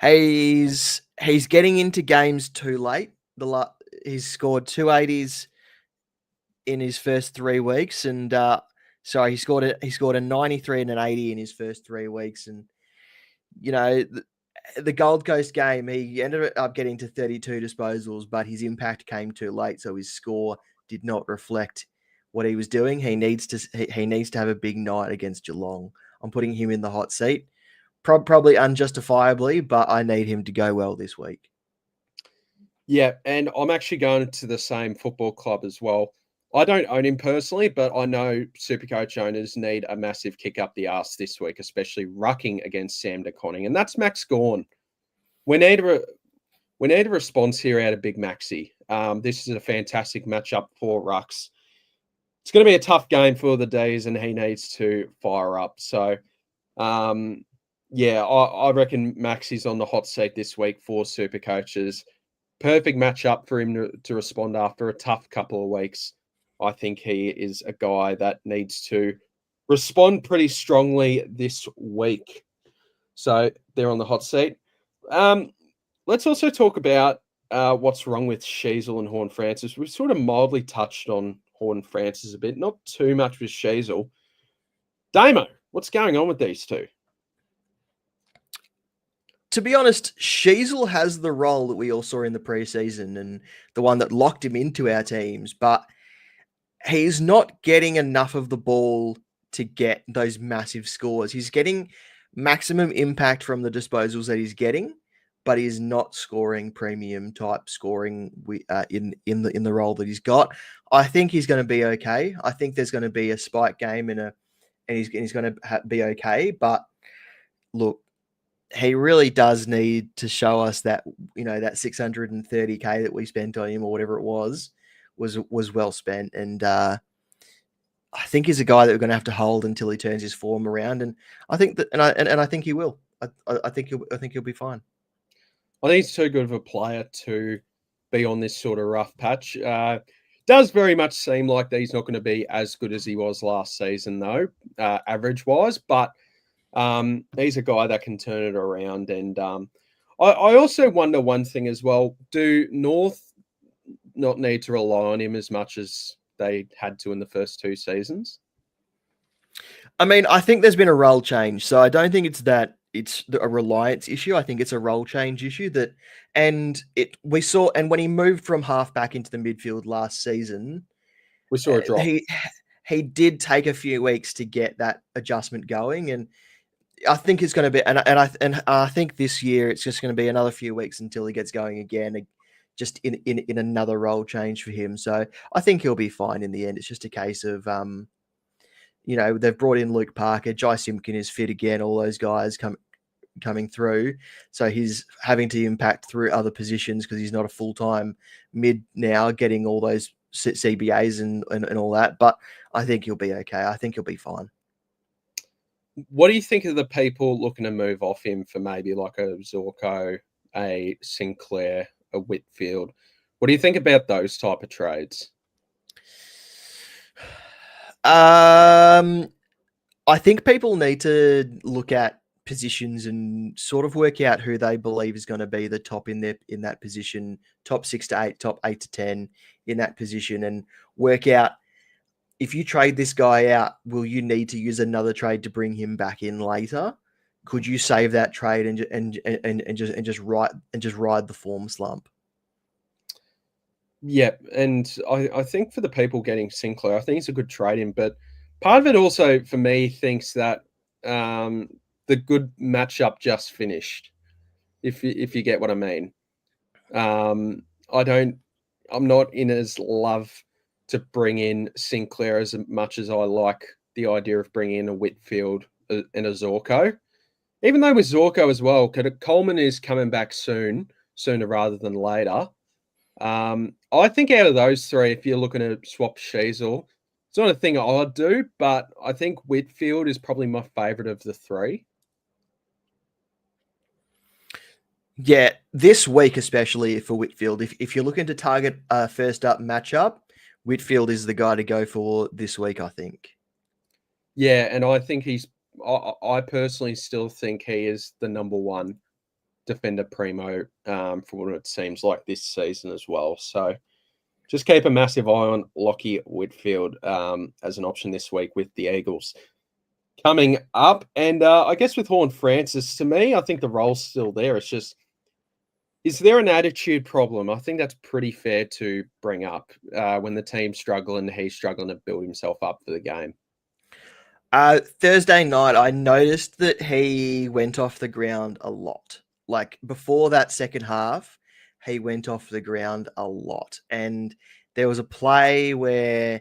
Speaker 2: He's getting into games too late. He's scored 280s in his first 3 weeks, and he scored a 93 and an 80 in his first 3 weeks, and you know the Gold Coast game, he ended up getting to 32 disposals, but his impact came too late, so his score did not reflect what he was doing. He needs to have a big night against Geelong. I'm putting him in the hot seat. Probably unjustifiably, but I need him to go well this week.
Speaker 1: Yeah, and I'm actually going to the same football club as well. I don't own him personally, but I know SuperCoach owners need a massive kick up the arse this week, especially rucking against Sam De Koning, and that's Max Gawn. We need a response here out of Big Maxi. This is a fantastic matchup for rucks. It's going to be a tough game for the D's, and he needs to fire up. So, yeah, I reckon Maxi's on the hot seat this week for SuperCoaches. Perfect matchup for him to respond after a tough couple of weeks. I think he is a guy that needs to respond pretty strongly this week. So they're on the hot seat. Let's also talk about what's wrong with Sheasel and Horn Francis. We've sort of mildly touched on Horn Francis a bit, not too much with Sheasel. Damo, what's going on with these two?
Speaker 2: To be honest, Sheasel has the role that we all saw in the preseason and the one that locked him into our teams, but he's not getting enough of the ball to get those massive scores. He's getting maximum impact from the disposals that he's getting, but he's not scoring premium type scoring in the role that he's got. I think he's going to be okay. I think there's going to be a spike game and he's going to be okay. But look, he really does need to show us that that 630K that we spent on him or whatever it was well spent, and I think he's a guy that we're going to have to hold until he turns his form around, and I think that, and I think he will. I think he'll be fine.
Speaker 1: I think he's too good of a player to be on this sort of rough patch. Does very much seem like that he's not going to be as good as he was last season, though, average wise. But he's a guy that can turn it around. And I also wonder one thing as well: do North not need to rely on him as much as they had to in the first 2 seasons?
Speaker 2: I mean, I think there's been a role change, so I don't think it's a reliance issue. I think it's a role change issue and when he moved from half back into the midfield last season,
Speaker 1: We saw a drop.
Speaker 2: he did take a few weeks to get that adjustment going, and I think it's going to be, and I think this year it's just going to be another few weeks until he gets going again, just in another role change for him. So I think he'll be fine in the end. It's just a case of they've brought in Luke Parker, Jai Simpkin is fit again, all those guys coming through. So he's having to impact through other positions because he's not a full-time mid now, getting all those CBAs and all that. But I think he'll be okay. I think he'll be fine.
Speaker 1: What do you think of the people looking to move off him for maybe like a Zorko, a Sinclair, a Whitfield? What do you think about those type of trades?
Speaker 2: I think people need to look at positions and sort of work out who they believe is going to be the top in that position, top 6 to 8, top 8 to 10 in that position, and work out if you trade this guy out, will you need to use another trade to bring him back in later? Could you save that trade and just ride the form slump?
Speaker 1: Yeah, and I think for the people getting Sinclair, I think it's a good trade-in, but part of it also, for me, thinks that the good matchup just finished, if you get what I mean. I'm not in as love to bring in Sinclair as much as I like the idea of bringing in a Whitfield and a Zorko. Even though with Zorko as well, Coleman is coming back sooner rather than later. I think out of those 3, if you're looking to swap Sheasel, it's not a thing I'd do, but I think Whitfield is probably my favourite of the 3.
Speaker 2: Yeah, this week especially for Whitfield, if you're looking to target a first up matchup, Whitfield is the guy to go for this week, I think.
Speaker 1: Yeah, and I think I personally still think he is the number 1 defender primo for what it seems like this season as well. So just keep a massive eye on Lockie Whitfield as an option this week with the Eagles coming up. And I guess with Horne-Francis, to me, I think the role's still there. It's just, is there an attitude problem? I think that's pretty fair to bring up when the team's struggling, he's struggling to build himself up for the game.
Speaker 2: Thursday night, I noticed that he went off the ground a lot. Like before that second half, he went off the ground a lot. And there was a play where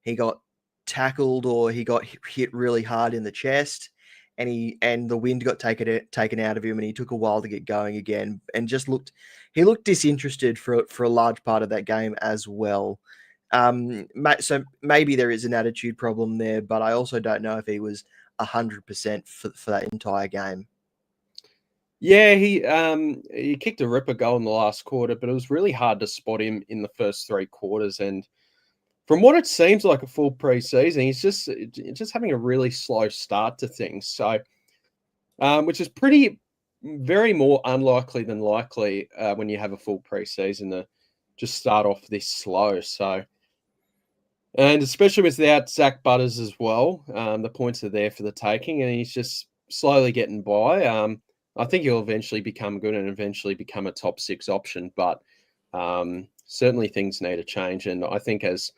Speaker 2: he got tackled or he got hit really hard in the chest, and the wind got taken out of him, and he took a while to get going again, and he looked disinterested for a large part of that game as well. So maybe there is an attitude problem there, but I also don't know if he was 100% for that entire game.
Speaker 1: Yeah, he kicked a ripper goal in the last quarter, but it was really hard to spot him in the first 3 quarters. And from what it seems like a full preseason, he's just having a really slow start to things. So, which is very more unlikely than likely when you have a full preseason to just start off this slow. So, and especially without Zach Butters as well, the points are there for the taking, and he's just slowly getting by. I think he'll eventually become good and eventually become a top 6 option, but certainly things need to change. And I think, as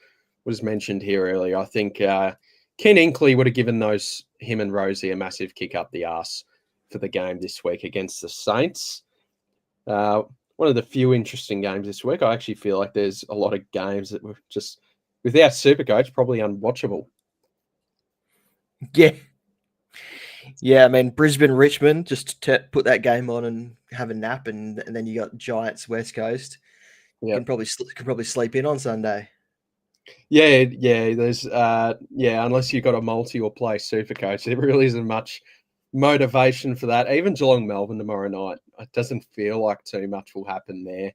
Speaker 1: was mentioned here earlier, I think Ken Inkley would have given him and Rosie a massive kick up the arse for the game this week against the Saints. One of the few interesting games this week. I actually feel like there's a lot of games that were just, without SuperCoach, probably unwatchable.
Speaker 2: Yeah. Yeah, I mean, Brisbane-Richmond, just to put that game on and have a nap, and then you got Giants-West Coast. You can probably sleep in on Sunday.
Speaker 1: Yeah. There's unless you've got a multi or play SuperCoach, there really isn't much motivation for that. Even Geelong-Melbourne tomorrow night, it doesn't feel like too much will happen there.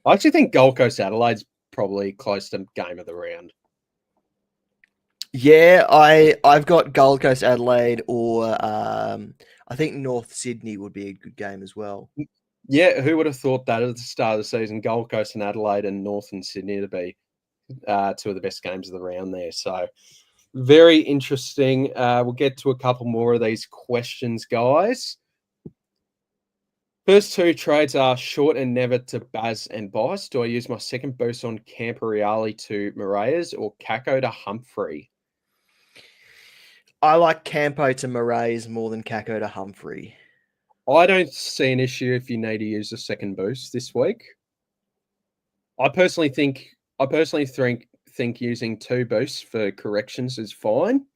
Speaker 1: I actually think Gold Coast Adelaide's probably close to game of the round.
Speaker 2: Yeah, I've got Gold Coast Adelaide, or I think North Sydney would be a good game as well.
Speaker 1: Yeah, who would have thought that at the start of the season, Gold Coast and Adelaide and Northern Sydney to be two of the best games of the round there. So very interesting. We'll get to a couple more of these questions, guys. First two trades are Short and Never to Baz and Bice. Do I use my second boost on Camporeale to Moraes or Kako to Humphrey?
Speaker 2: I like Campo to Moraes more than Kako to Humphrey.
Speaker 1: I don't see an issue if you need to use a second boost this week. I personally think using two boosts for corrections is fine.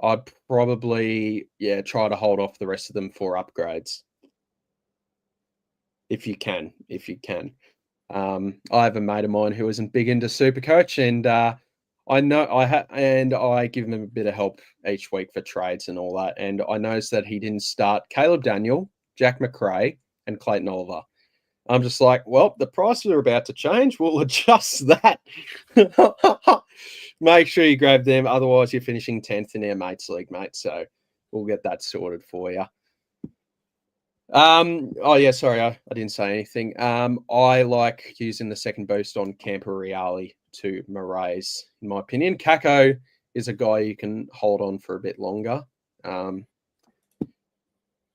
Speaker 1: I'd probably try to hold off the rest of them for upgrades. If you can. I have a mate of mine who isn't big into SuperCoach, and I know I give him a bit of help each week for trades and all that. And I noticed that he didn't start Caleb Daniel, Jack McRae, and Clayton Oliver. I'm just like, well, the prices are about to change. We'll adjust that. Make sure you grab them. Otherwise, you're finishing 10th in our mates league, mate. So we'll get that sorted for you. Sorry, I didn't say anything. I like using the second boost on Camporeale to Moraes, in my opinion. Kako is a guy you can hold on for a bit longer.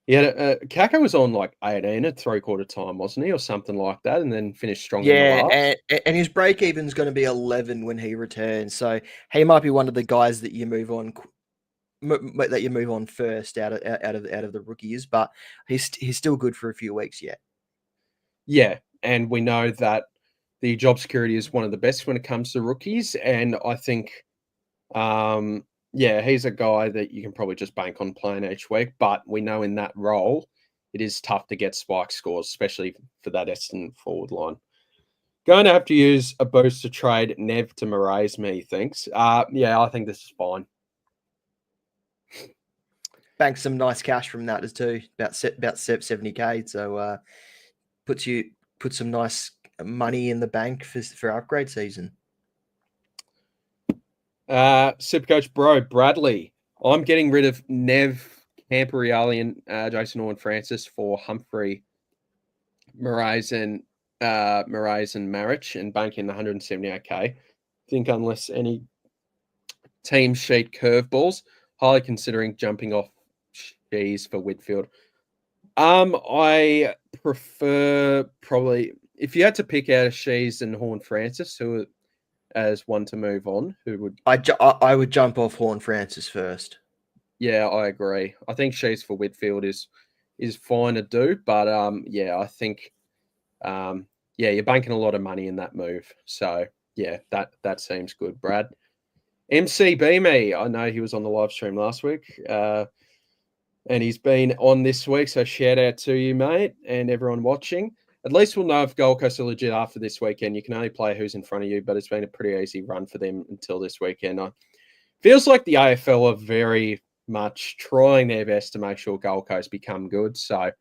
Speaker 1: Kako was on like 18 at 3/4 time, wasn't he, or something like that, and then finished strong in the last.
Speaker 2: And his break even is going to be 11 when he returns, so he might be one of the guys that you move on first out of the rookies, but he's still good for a few weeks yet.
Speaker 1: Yeah, and we know that the job security is one of the best when it comes to rookies, and I think he's a guy that you can probably just bank on playing each week. But we know in that role, it is tough to get spike scores, especially for that Essendon forward line. Going to have to use a boost to trade Nev to Moraes, me thinks. I think this is fine.
Speaker 2: Bank some nice cash from that as too, about 70k. So put some nice money in the bank for upgrade season.
Speaker 1: SuperCoach Bro Bradley. I'm getting rid of Nev, Camporeale, and Jason Horne-Francis for Humphrey, Moraes, and Marich, and banking the 178k. I think unless any team sheet curveballs, highly considering jumping off Shees for Whitfield. I prefer probably if you had to pick out a Shees and Horne-Francis, who as one to move on, who would
Speaker 2: I would jump off Horne-Francis first.
Speaker 1: Yeah, I agree. I think Shees for Whitfield is fine to do, but I think you're banking a lot of money in that move. So that seems good, Brad. MCB me. I know he was on the live stream last week. And he's been on this week, so shout out to you, mate, and everyone watching. At least we'll know if Gold Coast are legit after this weekend. You can only play who's in front of you, but it's been a pretty easy run for them until this weekend. Feels like the AFL are very much trying their best to make sure Gold Coast become good. So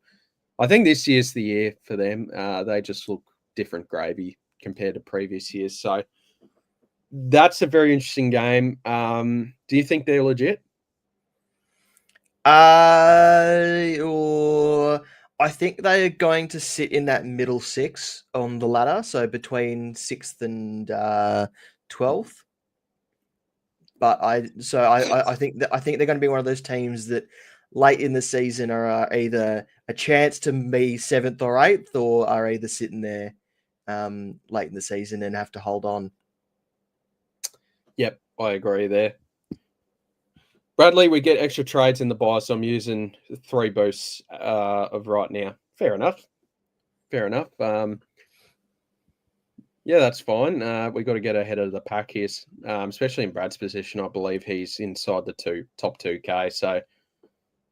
Speaker 1: I think this year's the year for them. They just look different gravy compared to previous years. So that's a very interesting game. Do you think they're legit?
Speaker 2: I think they are going to sit in that middle six on the ladder, so between 6th and 12th. But I think they're going to be one of those teams that late in the season are either a chance to be 7th or 8th, or are either sitting there late in the season and have to hold on.
Speaker 1: Yep, I agree there. Bradley, we get extra trades in the buy, so I'm using 3 boosts of right now. Fair enough. That's fine. We got to get ahead of the pack here, especially in Brad's position. I believe he's inside the top 2K, so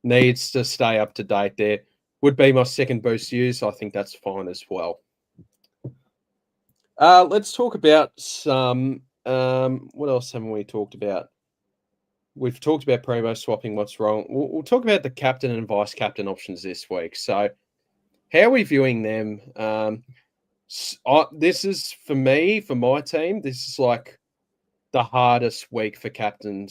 Speaker 1: needs to stay up to date there. Would be my second boost use. I think that's fine as well. Let's talk about some. What else haven't we talked about? We've talked about promo swapping. What's wrong? We'll talk about the captain and vice captain options this week. So, how are we viewing them? This is for me, for my team. This is like the hardest week for captain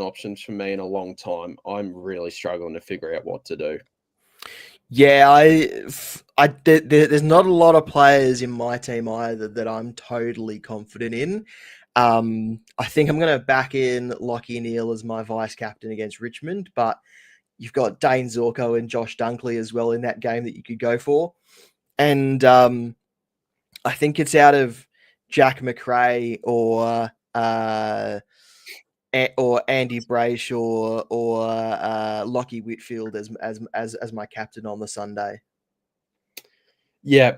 Speaker 1: options for me in a long time. I'm really struggling to figure out what to do.
Speaker 2: Yeah, there's not a lot of players in my team either that I'm totally confident in. I think I'm going to back in Lockie Neal as my vice captain against Richmond, but you've got Dane Zorko and Josh Dunkley as well in that game that you could go for. And I think it's out of Jack McRae or Andy Brayshaw or Lockie Whitfield as my captain on the Sunday.
Speaker 1: Yeah.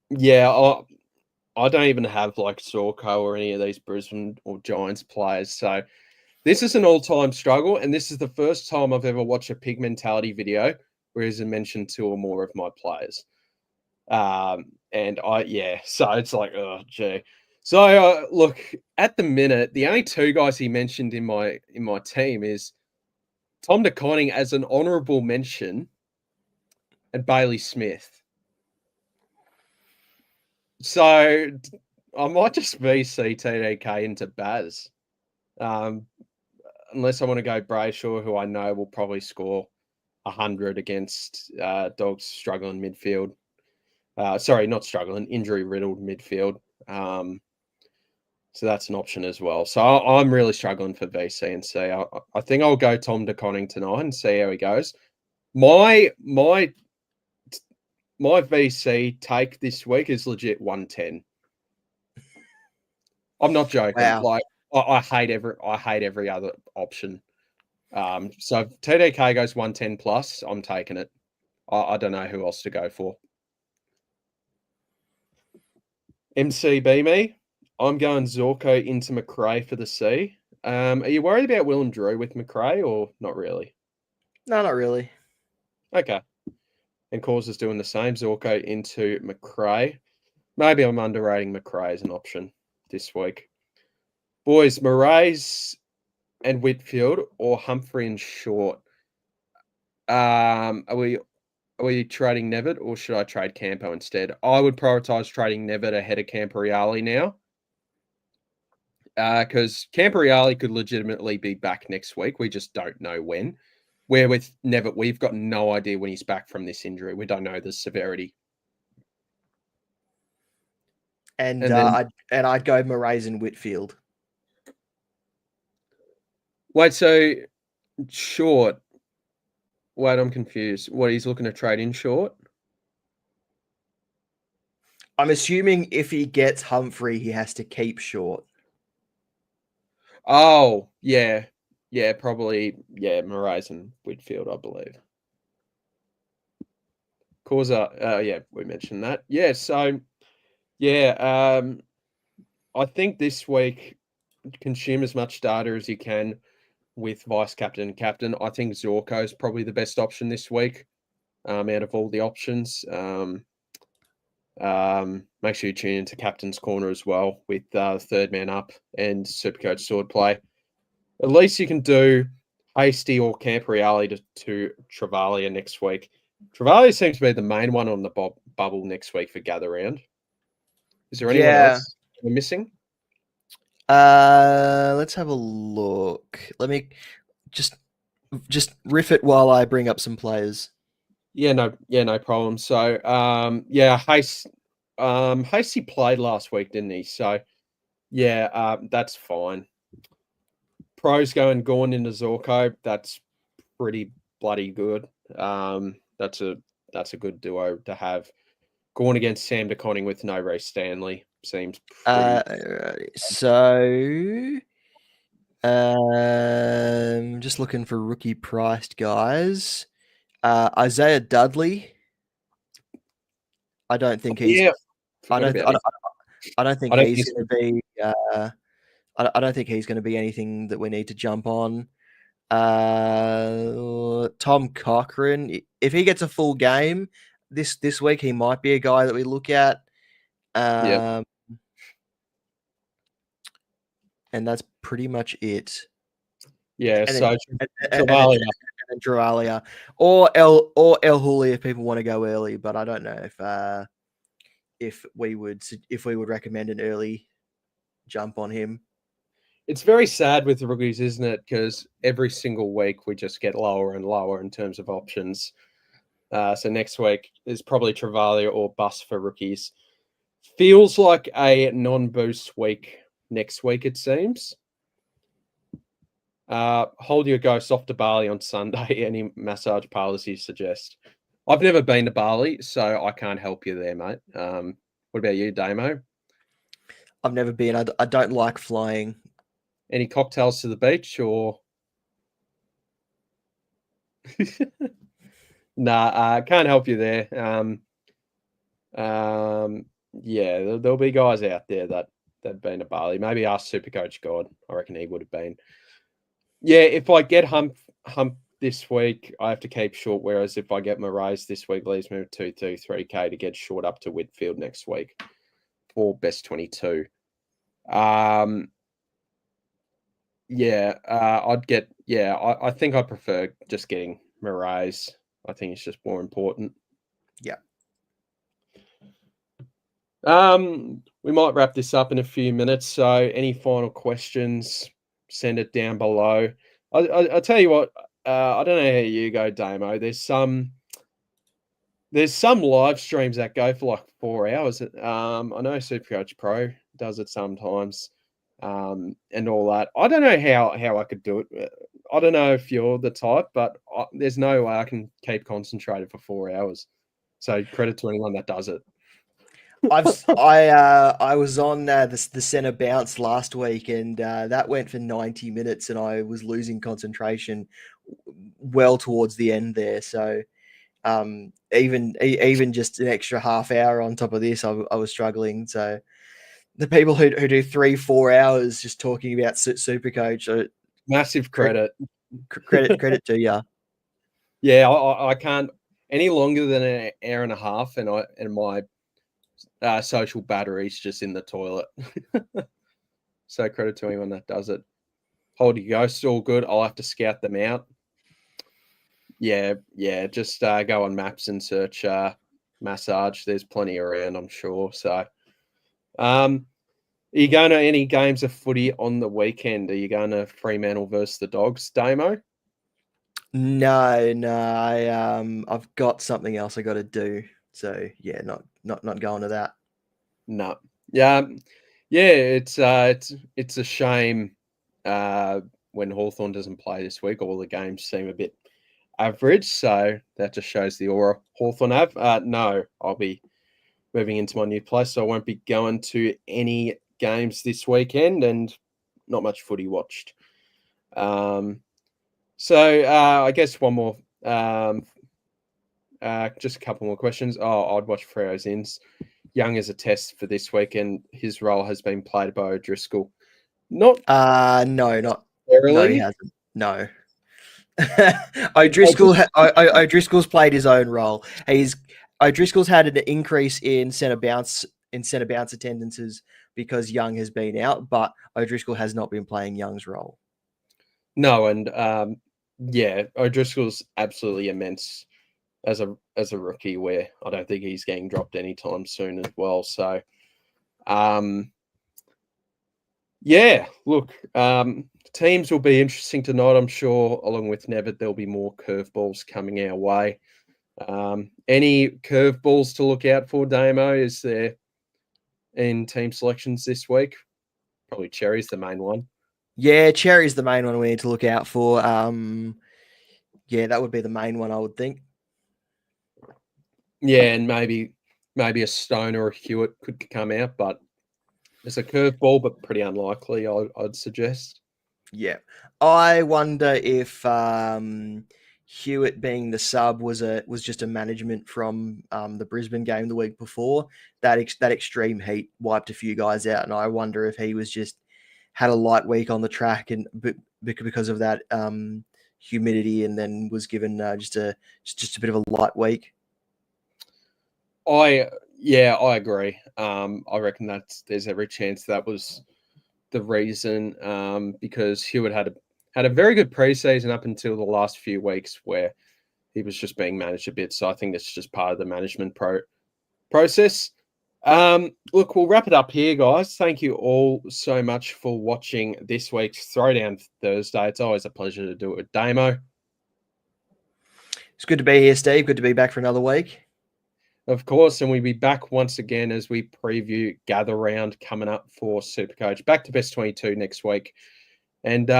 Speaker 1: Yeah. I don't even have like Zorko or any of these Brisbane or Giants players. So this is an all-time struggle. And this is the first time I've ever watched a pig mentality video where he's mentioned 2 or more of my players. And so it's like, oh, gee. So look, at the minute, the only 2 guys he mentioned in my team is Tom De Koning as an honourable mention and Bailey Smith. So I might just VC TDK into Baz, unless I want to go Brayshaw, who I know will probably score 100 against Dogs struggling midfield. Sorry, not struggling, injury-riddled midfield. So that's an option as well. So I'm really struggling for VC and C. I think I'll go Tom De Koning tonight and see how he goes. My VC take this week is legit 110. I'm not joking.
Speaker 2: Wow.
Speaker 1: Like I hate every other option. So if TDK goes 110 plus, I'm taking it. I don't know who else to go for. MCB me. I'm going Zorko into McRae for the C. Are you worried about Will and Drew with McRae or not really?
Speaker 2: No, not really.
Speaker 1: Okay. And Cause is doing the same. Zorko into McRae. Maybe I'm underrating McRae as an option this week. Boys, Murray's and Whitfield or Humphrey and Short? Are we trading Nevitt or should I trade Campo instead? I would prioritize trading Nevitt ahead of Camporeale now. Because Camporeale could legitimately be back next week. We just don't know when. Where with Nevitt, we've got no idea when he's back from this injury. We don't know the severity.
Speaker 2: And I'd go Murray's and Whitfield.
Speaker 1: Wait, so Short. Wait, I'm confused. What, he's looking to trade in Short?
Speaker 2: I'm assuming if he gets Humphrey, he has to keep Short.
Speaker 1: Oh, yeah. Yeah, probably. Yeah, Murray's and Whitfield, I believe. Causa, yeah, we mentioned that. Yeah, so, yeah, I think this week, consume as much data as you can with vice captain and captain. I think Zorko is probably the best option this week out of all the options. Make sure you tune into Captain's Corner as well with Third Man Up and Supercoach Sword Play. At least you can do Hasty or Camporeale to Travalia next week. Travalia seems to be the main one on the bubble next week for Gather Round. Is there anyone else we're missing?
Speaker 2: Let's have a look. Let me just riff it while I bring up some players.
Speaker 1: Yeah, no problem. So, Hasty played last week, didn't he? So, yeah, that's fine. Pros going Gorn into Zorko. That's pretty bloody good. That's a good duo to have. Gorn against Sam De Koning with no Ray Stanley seems pretty.
Speaker 2: Just looking for rookie priced guys. Isaiah Dudley. I don't think he's.
Speaker 1: Yeah,
Speaker 2: I don't think he's going to be. I don't think he's going to be anything that we need to jump on. Tom Cochran, if he gets a full game this week, he might be a guy that we look at.
Speaker 1: Yeah.
Speaker 2: And that's pretty much it.
Speaker 1: Yeah,
Speaker 2: and Dralia or El Huli if people want to go early, but I don't know if we would recommend an early jump on him.
Speaker 1: It's very sad with the rookies, isn't it? Because every single week we just get lower and lower in terms of options. So next week is probably Travalia or bust for rookies. Feels like a non-boost week next week, it seems. Hold your ghost off to Bali on Sunday. Any massage parlours you suggest? I've never been to Bali, so I can't help you there, mate. What about you, Damo?
Speaker 2: I've never been. I don't like flying. Any
Speaker 1: cocktails to the beach or? Nah, can't help you there. Yeah, there'll be guys out there that've been to Bali. Maybe ask Supercoach God. I reckon he would have been. Yeah, if I get hump this week, I have to keep short. Whereas if I get my raise this week, leaves me with 223k to get short up to Whitfield next week for best 22. Yeah, I'd get. Yeah, I think I prefer just getting my raise. I think it's just more important.
Speaker 2: Yeah.
Speaker 1: We might wrap this up in a few minutes. So, any final questions? Send it down below. I'll tell you what. I don't know how you go, Damo. There's some live streams that go for like 4 hours. I know Supercoach Pro does it sometimes, and all that. I don't know how I could do it. I don't know if you're the type, but there's no way I can keep concentrated for 4 hours. So credit to anyone that does it.
Speaker 2: I was on the centre bounce last week, and that went for 90 minutes, and I was losing concentration well towards the end there. So even just an extra half hour on top of this, I was struggling. So the people who do 3-4 hours just talking about Supercoach,
Speaker 1: massive credit
Speaker 2: to you.
Speaker 1: Yeah, I can't any longer than an hour and a half, and my social battery's just in the toilet. So credit to anyone that does it. Hold your ghost, all good. I'll have to scout them out. Yeah, just go on maps and search massage. There's plenty around, I'm sure. So, are you going to any games of footy on the weekend? Are you going to Fremantle versus the Dogs, Damo?
Speaker 2: No, I've got something else I got to do. So yeah, not going to that.
Speaker 1: No, yeah. It's a shame when Hawthorn doesn't play this week. All the games seem a bit average, so that just shows the aura Hawthorn have. No, I'll be moving into my new place, so I won't be going to any games this weekend, and not much footy watched. So I guess one more, just a couple more questions. I'd watch Freo's ins. Young as a test for this week, and his role has been played by O'Driscoll.
Speaker 2: No, not
Speaker 1: really.
Speaker 2: No, he hasn't. No. O'Driscoll's played his own role. O'Driscoll's had an increase in centre bounce attendances because Young has been out, but O'Driscoll has not been playing Young's role.
Speaker 1: No, and O'Driscoll's absolutely immense as a rookie, where I don't think he's getting dropped anytime soon as well. So, look, teams will be interesting tonight, I'm sure. Along with Nevitt, there'll be more curveballs coming our way. Any curveballs to look out for, Damo? Is there in team selections this week? Probably Cherry's the main one.
Speaker 2: Yeah, Cherry's the main one we need to look out for. That would be the main one, I would think.
Speaker 1: Yeah, and maybe a Stone or a Hewitt could come out, but it's a curveball, but pretty unlikely, I'd suggest.
Speaker 2: Yeah. I wonder if Hewitt being the sub was just a management from the Brisbane game the week before. That extreme heat wiped a few guys out, and I wonder if he was just had a light week on the track and because of that humidity, and then was given just a bit of a light week.
Speaker 1: I agree. I reckon there's every chance that was the reason, because Hewitt had a very good preseason up until the last few weeks where he was just being managed a bit. So I think that's just part of the management process. Look, we'll wrap it up here, guys. Thank you all so much for watching this week's Throwdown Thursday. It's always a pleasure to do it with Damo.
Speaker 2: It's good to be here, Steve. Good to be back for another week.
Speaker 1: Of course, and we'll be back once again as we preview Gather Round coming up for SuperCoach. Back to Best 22 next week. And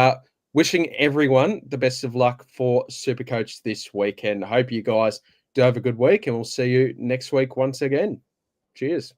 Speaker 1: wishing everyone the best of luck for SuperCoach this weekend. I hope you guys do have a good week, and we'll see you next week once again. Cheers.